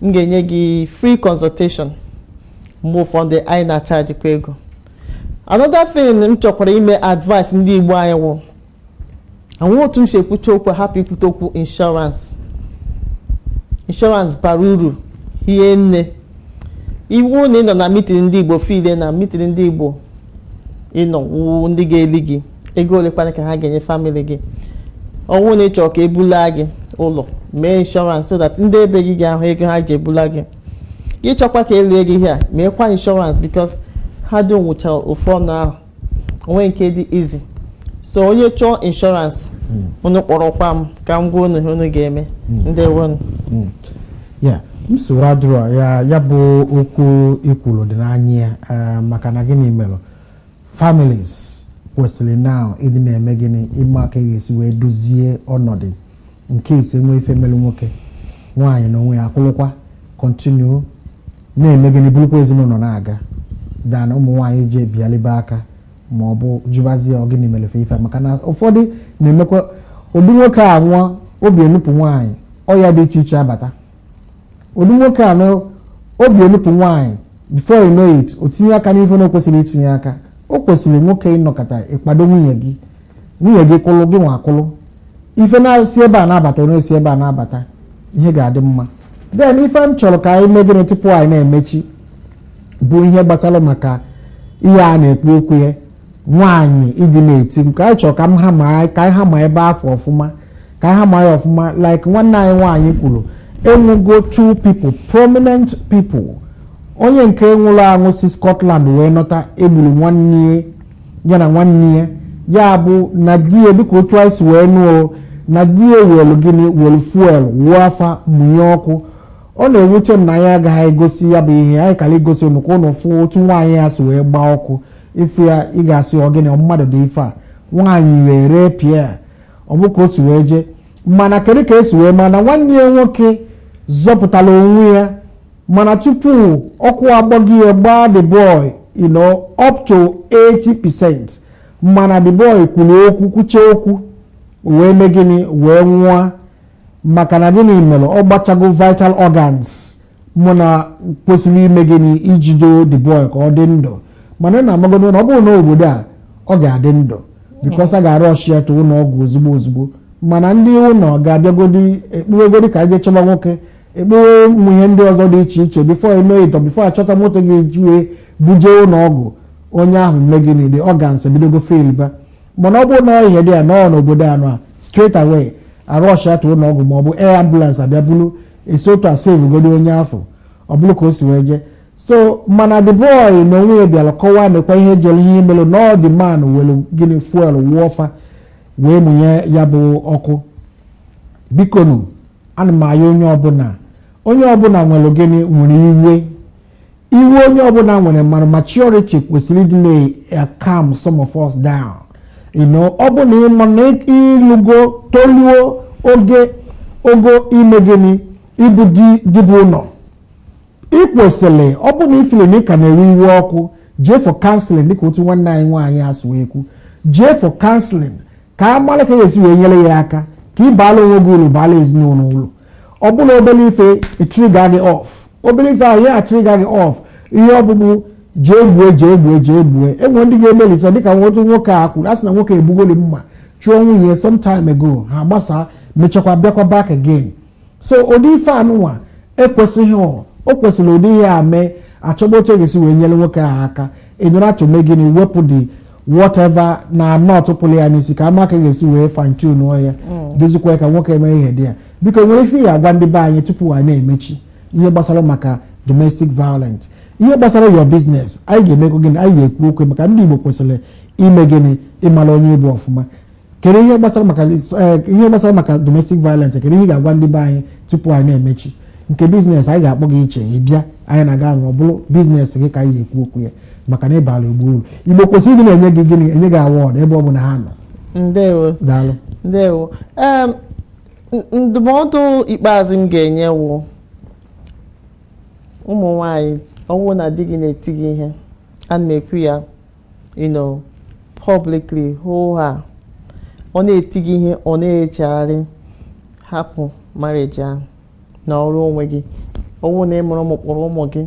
m ga-enye gị free consultation mgbe ụfọdụ anyị na-achajikwa ego. Another thing m chọkwara ime advice ndị Igbo anyị wụ anwụ otu m si ekwucha okwu hapụ ikwute okwu insurance bara uru hie nne. Iwu na ịnọ na meeting ndị Igbo file na meeting ndị Igbo ịnọ wụ ndị ga-eli gị ego olekwana ka ha ga-enye family gị. Ọnwụ na ịchọ ka ebula gị ụlọ mee insurance so that ndị ebe gị ga-ahụ ego ha ji ebula gị. Ịchọkwa ka elie gị ihe meekwa insurance because ha dị nwụcha ofu ọnụ ahụ onwe nke dị easy. So onye chọọ insurance unu kpọrọkwa m ka m gwa unu ga-eme. Ndewonu. M soro adụrụ ya bụ okwu ikwuru dị n'anya maka na gịnị mere families kwesịrị now ịdị na-eme gịnị ime aka ga-esi wee dozie ọnọdụ nke ise nwe ife mere nwoke nwaanyị na onwe ya akwụlụkwa continue na-eme gịnị bụrụkwa ezinụlọ na-aga dan ụmụ nwaanyị ji ebialibe aka ma ọ bụ jụbazie ọgịnị mere ife maka na ụfọdụ na-emekwa ụdị nwoke a nwụọ obi enupụ nwaanyị ọya dị iche iche abata. Ụdị nwoke anọ obi enupụ nwaanyị before you know it o tinye aka n'ife na o kwesịrị itinye aka. O kwesịrị nwoke ịnọkọta ịkpado nwunye gị kwụlụ gị nwa akwụlụ ife na-esi ebe a na-abata ọ na-esi ebe a na-abata ihe ga-adị mma. Then ife m chọrọ ka anyị mee gịnị tupu anyị na-emechi bụ ihe gbasara maka ihe a na-ekwu okwu ya nwaanyị ịdị na-eti m ka anyị chọrọ ka anyị hama ebe afọ ọfụma ka anyị hama ya ọfụma like nwanne anyị nwaanyị kwuru enwugo two people prominent people. Onye nke nwụrụ anwụ si Scotland wee nọta egburu nwanne ya na nwanne ya bụ na die dịka otu anyị si wee nụọ na die welu gịnị welu fuel wuo afa mụnye ọkụ. Ọ na-ewuche m na ya agaghị egosi ya bụ ihe anyị kara igosi unu ka unu fụ otu nwaanyị ya si wee gbaa ọkụ ife ya ị ga-asị ọgịnị mmadụ dị ife a nwaanyị wee ree pịa ọ bụ ka o si wee jee mana kedu ka esi wee mana nwanne ya nwoke zọpụtara onwe ya mana tupu ọkụ agbọghị ya gbaa the boy up to 80% mana the boy kwuru okwu kwuche okwu wee mee gịnị wee nwụọ maka na gịnị mere ọ gbachago vital organs mụ na kwesịrị ime gịnị ijido the boy ka ọ dị ndụ mana na amagodo na ọ bụrụ na obodo a ọ ga-adị ndụ because a ga-arụ ọchịa tụ ụlọ ọgwụ ozugbo mana ndị ụlọ ga-abịagodi ekpuwegodi ka eje chọba nwoke ekpewe ụmụ ihe ndị ọzọ dị iche iche before ito before achọta moto ga-eji wee buje ụlọ ọgwụ onye ahụ megịnị the organs ebidogo failba mana ọ bụrụ na ihe dị ya nọ n'obodo anọ a straight away arụ ọchịa tụ ụlọ ọgwụ ma ọ bụ air ambulance abịa bulu esi otu a sevegodi onye afọ ọ bụrụ ka o si wee jee so mana the boy na onwe ya bịara kọwaa nekwa ihe jere ihe mere na ọ dị man were gịnị fuel wuo ọfa wee mụnye ya bụ ọkụ. Bikonu ana m aya onye ọbụla nwere gịnị nwere iwe onye ọbụla nwere mana maturity kwesịrị ịdị na-calm some of us down. Ọ bụ na ịma na ịlụgo toluo ogo ime gịnị ịbụ dịbụ ụlọ ikwesịrị ọ bụ na ifili na ị ka na-ewe iwe ọkụ jee for counseling dịka otu nwanne anyị nwaanyị asị wee kwu jee for counseling ka amala ka esi wee nyere ya aka ka ị baala onwe gị ụlọ baala ezinụlọ ụlọ. Ọ bụla obere ife etriga gị off obere ife ahụ ya atriga gị off ihe ọbụbụ jee gbue enwe ndị ga-emelisa dịka otu nwoke a kwuru a sị na nwoke egbugoli mma chụọ nwunye some time ago ha gbasa mechakwa bịakwa back again. So ụdị ife anụnwa ekwesịghị o kwesịrị ụdị ihe a mee achọgba otu ga-esi wee nyere nwoke ahụ aka enyere achọme gịnị wepụ dị whatever na nọt pụrụ ya n'isi ka amaka ga-esi wee fine-tune ya dozikwa ka nwoke mere ihe dị ya. Biko nwere ife ya agwa ndị be anyị tupu anyị na-emechi ihe gbasara maka domestic violence ihe gbasara your business anyị ga-emekọ gịnị anyị ga-ekwu okwu maka ndị Igbo kwesịrị ime gịnị ịmara onye Igbo ọfụma. Kedu ihe gbasara maka domestic violence kedu ihe ga-agwa ndị be anyị tupu anyị na-emechi nke business anyị ga-akpọ gị iche ịbịa anyị na-aga arụ ọ bụrụ business gị ka anyị ga-ekwu okwu ya maka na ịbara uru Igbo kwesịrị ịdị na-enye gị gịnị enye gị award ebe ọ bụ na ha nọ. Ndewo ndụmọdụ ikpeazụ m ga-enye wụ ụmụ nwanyị ọwụ na di gị na-eti gị ihe a na-ekwu ya publicly ha ọ na-eti gị ihe ọ na-echegharị hapụ marriage ahụ na ọrụ onwe gị ọwụ na ịmụrụ ụmụ kpọrọ ụmụ gị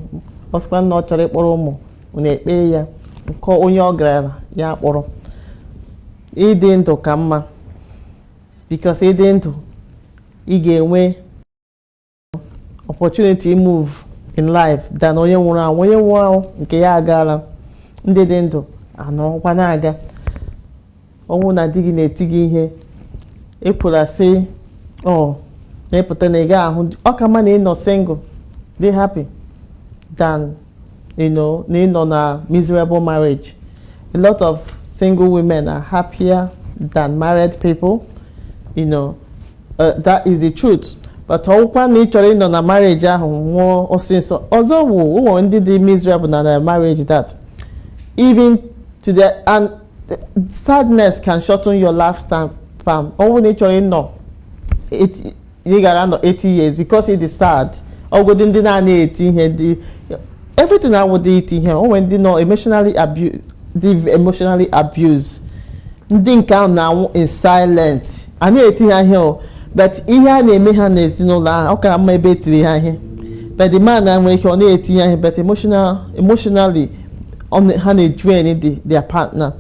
ọsịkwa na ọ chọrọ ịkpọrọ ụmụ na-ekpe ya nke onye ọ gara ya kpọrọ. Ịdị ndụ ka mma because ịdị ndụ ị ga-enwe opportunity move in life than onye nwụrụ anwụ nke ya agaala. Ndị dị ndụ anọrọkwa na-aga. Ọnwụ na di gị na-eti gị ihe ekwula sị na-epụta na ị gaghị ahụ ọ ka mma na ị nọ single dị happy than na ị nọ na miserable marriage. A lot of single women are happier than married people. That is the truth. But ọkwa na ị chọrọ ịnọ na marriage ahụ nwụọ ọsịsọ ọzọ wụ ụmụ ndị dị miserable na marriage that even to the and sadness can shorten your lifespan. Ọnwụ na ị chọrọ ịnọ ị gara anọ 80 years because it is sad. Ọgwụdị ndị na-ana eti ihe dị everything awụdị iti ihe onwe ndị nọ emotionally abused. Ndị nke ahụ na-anwụ in silent a na-eti ha ihe but ihe a na-eme ha n'ezinụlọ ahụ ọ kara mma ebe etiri ha ihe but the man na nwere ike ọ na-eti ha ihe but emotionally ha na-drain their partner.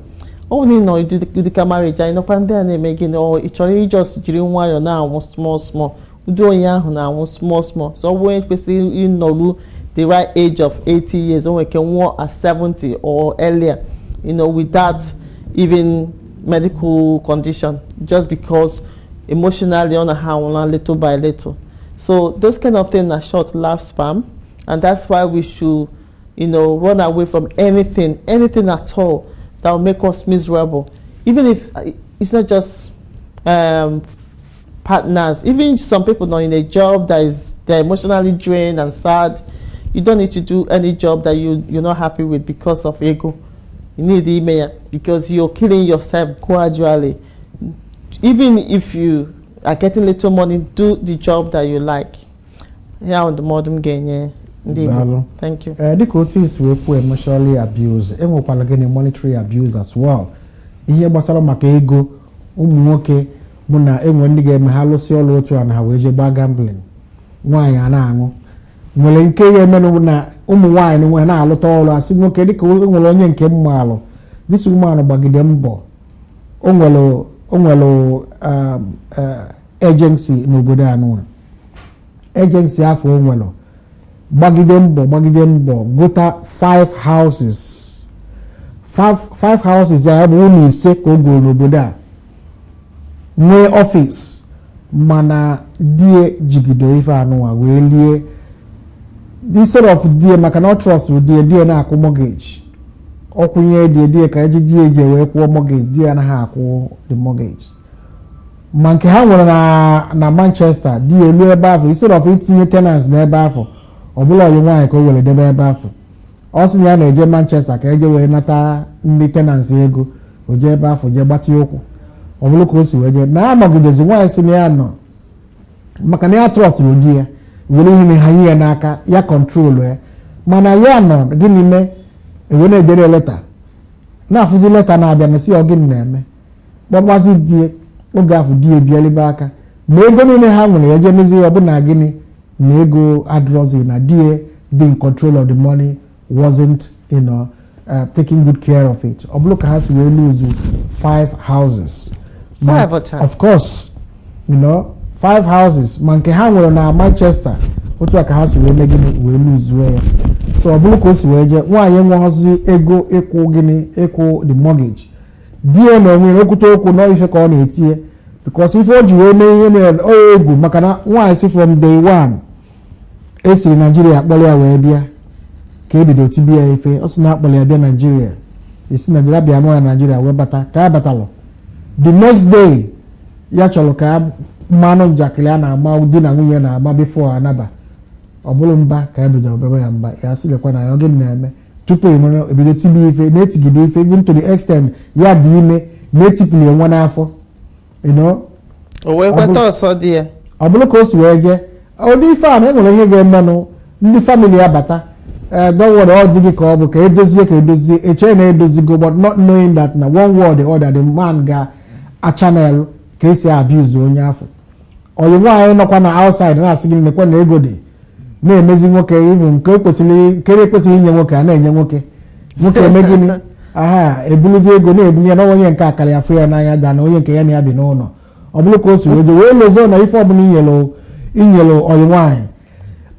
Ọ bụ na ụdịka marriage anyị nọkwa ndị a na-eme gị na ị chọrọ ijos jiri nwayọọ na-anwụ small ụdị onye ahụ na-anwụ small so ọ bụ onye kwesịrị ịnọru the right age of 80 years o nwere ike nwụọ at 70 or earlier without even medical condition just because emotionally on a little by little. So those kind of things are short lifespan, and that's why we should run away from anything at all that will make us miserable. Even if it's not just partners, even some people not in a job they're emotionally drained and sad. You don't need to do any job that you're not happy with because of ego. You need the email because you're killing yourself gradually. Even if you are getting little money, do the job that you like. Yeah, on the modern game, thank you. The coaches will put emotionally abuse. Emo palageni monetary abuse as well. Ihe gbasara maka ego ụmụ nwoke bụ na enwe ndị ga-eme ha lụsị ọlụ otu a na ha wee je gba gambling. Nwaanyị a na-aṅụ. Nwere nke ya emenụ na ụmụ nwaanyị nwe na-alụta ọlụ asị nwoke dịka nwere onye nke mma alụ. This woman gbagide mbọ. O nwere agency n'obodo anụ agency afọ o nwere gbagide mbọ gota 5 houses 5 houses ya bụ ụlọ ise ka o goro n'obodo a nwee office mana die jigido ife anụwa wee lie instead of die maka na trust die na-akwụ mortgage ọkwụnye die ka eji die eji wee kwụọ mortgage die anaghị akwụ the mortgage ma nke ha nwere na Manchester di elu ebe afọ instead of itinye tenants n'ebe afọ ọ bụla onye nwaanyị ka o were debe ebe afọ ọ sị na ya na-eje Manchester ka eje wee nata ndị tenants ego o jee ebe afọ jee gbatị ụkwụ ọ bụla ka o si wee jee na anọgidezi nwaanyị si na ya nọ maka na ya trust di ya were ihe ha ihe n'aka ya control ya mana ya nọ gịnị mee ewe na-edere leta na-afụzi leta na-abịa na si ọ gịnị na-eme kpọgbazi die oge afọ di ebialibe aka ma ego niile ha nwere ya je mezi ya ọ bụ na gịnị na ego adrozi na die dị in control of the money wasn't taking good care of it ọ bụrụ ka ha si wee lose 5 houses of course 5 houses ma nke ha nwere na Manchester otu a ka ha si wee mee gịnị wee lose ya so ọ bụrụ ka o si wee je nwaanyị nweghọzi ego ịkwụ the mortgage die na onwe okwute okwu na ife ka ọ na-etinye because ife o ji wee mee ihe mere o egwu maka na nwaanyị si from day one esiri Nigeria akpọrọ ya wee bịa ka ebido tibia ya ife ọ sị na akpọrọ ya bịa Nigeria esi Nigeria bịa nwa ya Nigeria wee bata ka ya batalụ the next day ya chọrọ ka mmanụ njakịrị a na-agba di na nwunye na-agba before anaba ọ bụrụ mba ka ya bido obebe ya mba ya sịlekwa na ya oge na-eme tupu ebido tibi ife na-etigide ife even to the extent ya dị ime na-etipụli nwa n'afọ o wee kweta ọsọ dị ya ọ bụrụ ka o si wee jee ụdị ife a na enwere ihe ga-emenụ ndị family ya bata don't ọ dị gị ka ọ bụ ka edozie eche na edozigo but not knowing that na one word or the man ga-achanel ka esi abuse onye afọ onye nwaanyị nọkwa na outside na-asị gị nekwe na ego dị na-emezi nwoke even nke ekwesịghị inye nwoke a na-enye nwoke eme gịnị ebuluzi ego na-ebunye na onye nke akara ya fụ ya n'anya da na onye nke ya na ya bi n'ụlọ ọ bụrụ ka o si wee lozo na ife ọbụla inyelu ọyị nwaanyị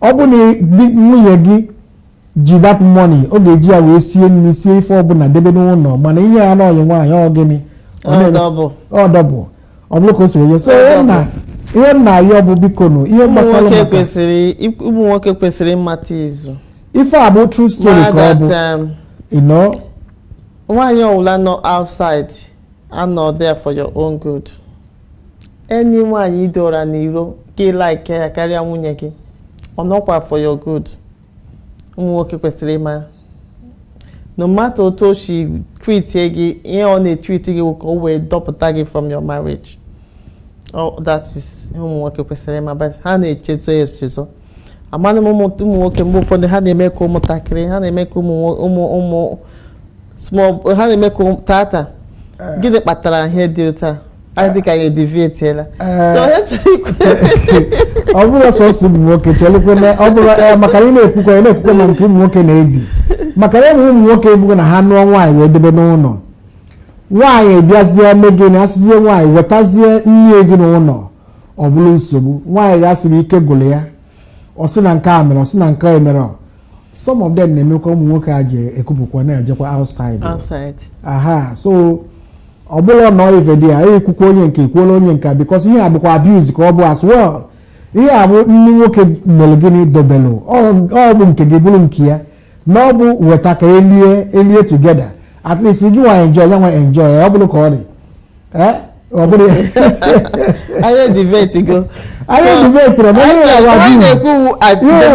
ọ bụ na nwunye gị ji that money ọ ga-eji ya wee sie nri sie ife ọbụla debe n'ụlọ mana inye ya n'ọyị nwaanyị ọ gịnị ọ dọbụ ọ bụrụ ka o si wee so ihe nna ya ọ bụ biko nụ ihe gbasara ụmụ nwoke kwesịrị ịmata izu ife a bụ true story ka ọ bụ nwaanyị ọwụla nọ outside anọ there for your own good. Any nwaanyị idora n'iro gị like ya karịa nwunye gị ọ nọkwa for your good. Ụmụ nwoke kwesịrị ịma no matter otu o si treat gị ihe ọ na-etreat gị ka o wee dọpụta gị from your marriage. That is ụmụ nwoke kwesịrị ịma but ha na-echezo echezo. Amanụ ụmụ nwoke mgbe ụfọdụ ha na-eme ka ụmụntakịrị ha na-eme ka ụmụ small ha na-eme ka tata gịnị kpatara ihe dị ụta adị ka ya deviatela so ya chọrọ ikwu ọ bụrụ sọsọ ụmụ nwoke chelekwe ọ bụrụ maka ị na-ekwukwe na nke ụmụ nwoke na-edi maka na ụmụ nwoke ebugo na ha nụọ nwaanyị wee debe n'ụlọ nwaanyị ebiazie megị na asịzie nwaanyị wetazie nri ezinụlọ ọ bụrụ nsogbu nwaanyị ga-asịrị ike gwụrụ ya ọ sị na nke a mere ọ sị na nke a mere some of them na-emekwa ụmụ nwoke a ji ekwupụkwa na-ejekwa outside so ọ bụla na ife dị ya ekwukwa onye nke ekwuola onye nke because ihe a bụkwa abuse ka ọ bụ as well ihe a bụ ndị nwoke mere gịnị dobelu ọ bụ nke gị bụrụ nke ya na ọ bụ weta ka elie together at least gị nwa enjoy ya nwa enjoy ọ bụrụ ka ọ dị ọ bụrụ anyị divetigo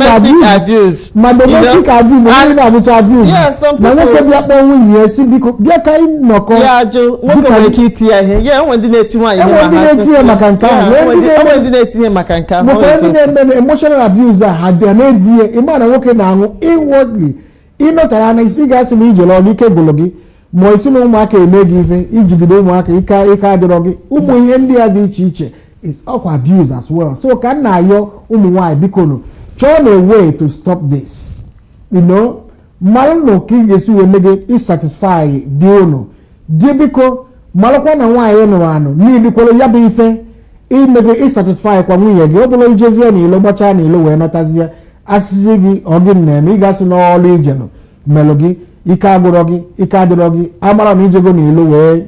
domestic abuse ma domestic abuse onye na-abụcha abuse na nwoke bịa kpọọ nwunye ya si biko bịa ka anyị nọkọ ya ajụ nwoke nwere ike iti ya ihe ya enwe ndị na-eti nwaanyị maka nke ahụ enwe ndị na-etinye maka nke ahụ ndị na-eme emotional abuse a ha dị na-edi ya ịma na nwoke na-aṅụ inwardly ịnọtara anya ị ga-asị na ijere ọrụ ike gwụrụ gị ma isi na ụmụaka eme gị ife ijigide ụmụaka ike adịrọ gị ụmụ ihe ndị a dị iche iche is ọkwa abuse as well so ka m na-ayọ ụmụ nwaanyị biko nụ chọọ na a way to stop this mmalụ nụ ka ị ga-esi wee mee gị isatisfy di unu di biko malụkwa na nwaanyị nụrụ anụ mmirikwere ya bụ ife ime gị isatisfy kwa nwunye gị ọ bụla ijezie n'ilo gbachaa n'ilo wee nọtazie asịsị gị ọ gị na-eme ị ga-asị n'ọrụ ijenụ melụ gị ike agụrọ gị ike adịrọ gị amara na ijego n'ilo wee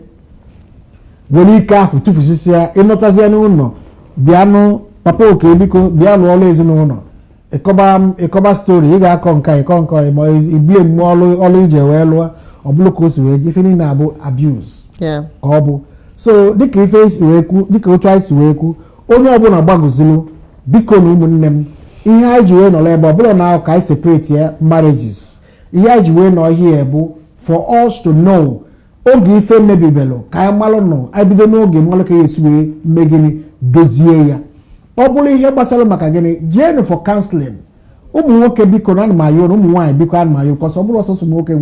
were ike afọ tụfusisia ịnọtazie n'ụlọ bịanụ papa oke biko bịa lụọ ọrụ ezinụlọ ịkọba stori ị ga-akọ nka ịkọ nka ma ibule mme ọrụ ije wee lụọ ọ bụrụ ka o si wee ife niile abụ abuse ka ọ bụ so dịka otu anyị si wee kwu onye ọbụla gbagozulu biko na ụmụnne m ihe anyị ji wee nọrọ ebe ọ bụla na ka anyị separate ya marriages ihe anyị ji wee nọ ihe bụ for us to know oge ife mebibelụ ka anyị malụ nọ anyị bido n'oge mmalụ ka ya esi wee mee gịnị dozie ya ọ bụrụ ihe gbasara maka gịnị jeenụ for counseling ụmụ nwoke biko na anụmayọ na ụmụ nwaanyị biko anụmayọ kọsọ ọ bụrụ ọsọsọ ụmụ nwoke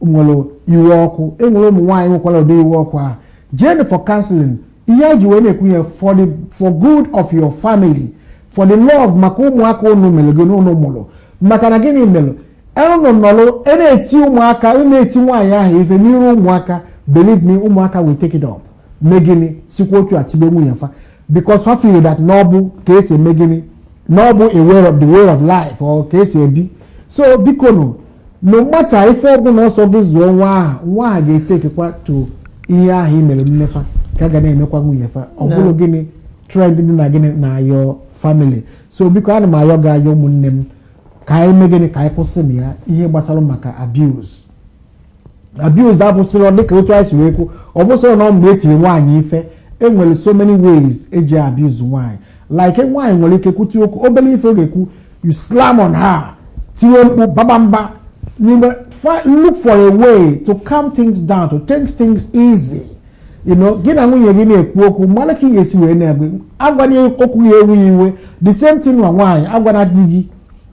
nwere iwe ọkụ enwere ụmụ nwaanyị nwekwara ụdị iwe ọkụ ahụ jeenụ for counseling ihe anyị ji wee na-ekwunye for good of your family for the love maka ụmụaka unu mere gị n'ụlọ mụrụ maka na gịnị mere ẹnu nọlụ na-eti ụmụaka na-eti nwaanyị ahụ ife n'iru ụmụaka believe me ụmụaka will take it up megini sikwa otu atibe nwunye fa because fa feel that na ọ bụ ka esi eme gịnị na ọ bụ a way of the way of life or ka esi ebi so biko no matter ife ọbụla ọsọ gị zụọ nwa ahụ ga-etekekwa to ihe ahụ imere mmefa ka ga na-emekwa nwunye fa ọ bụrụ gịnị trend dị na gịnị na ayọ family so biko ana m ayọ gị ayọ ụmụnne m ka anyị mee gịnị ka anyị kwụsị na ya ihe gbasara maka abuse abụsịrị dịka otu anyị si wee kwu ọ bụsịrị na mgbe etiri nwaanyị ife enwere so many ways eji abuse nwaanyị like nwaanyị nwere ike kwutie okwu obere ife ọ ga-ekwu you slam on her tinye mkpu babamba look for a way to calm things down to take things easy gị na nwunye gị na-ekwu okwu mara ka ị ga-esi wee na-egwe agwanye okwu ga-ewu iwe the same thing na nwaanyị agwana di gị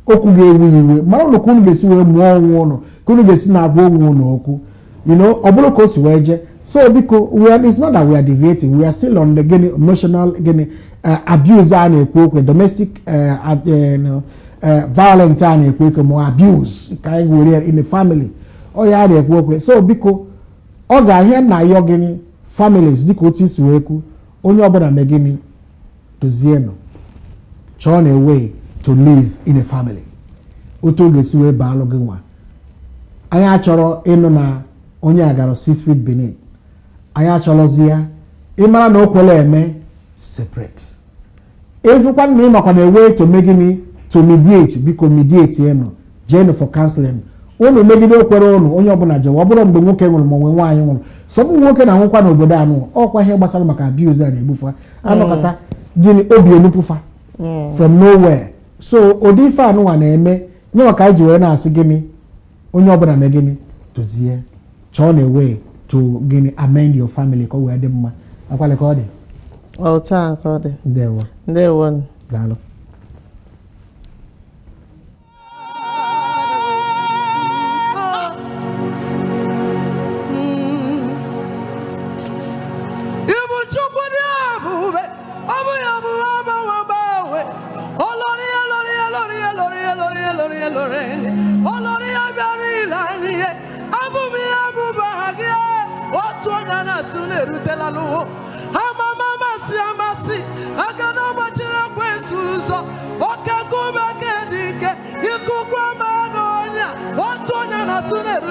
okwu ga-ewu iwe mara ụnụ ka unu ga-esi wee mụọ onwe ụnụ ka unu ga-esi na-agwa onwe ụnụ okwu ọ bụrụ ka o si wee je so biko it's not that we are deviating we are still on the emotional abuse a na-ekwu okwu domestic violent and abuse in the family. Oh yeah, they work so because oga here na yogini families diko otis weku onye obodo megini to zieno turn away to live in a family. Oto gesi we ba alo ginwa. Anya choro eno na onye agaro 6 feet beneath. Anya choro zia imara na okwele eme separate. If you want me makwa na way to megini to mediate because mediate eno join for counseling. Onu megide okwere onu onye ọbụla je ọbụrụ mgbe nwoke nwere ma nwe nwaanyị nwere so nwoke na nwekwa n'obodo anụ ọkwa ihe gbasara maka abuse a na-egbufa anọkọta gịnị obi enupufa from nowhere so ụdị ife anụnwa na-eme nye maka iji wee na-asị gịnị onye ọbụla mee gịnị tozie chọọ na way to gịnị amend your family ka o wee dị mma akwale ka ọ dị ọta ka ọ dị ndewo daalụ Sooner,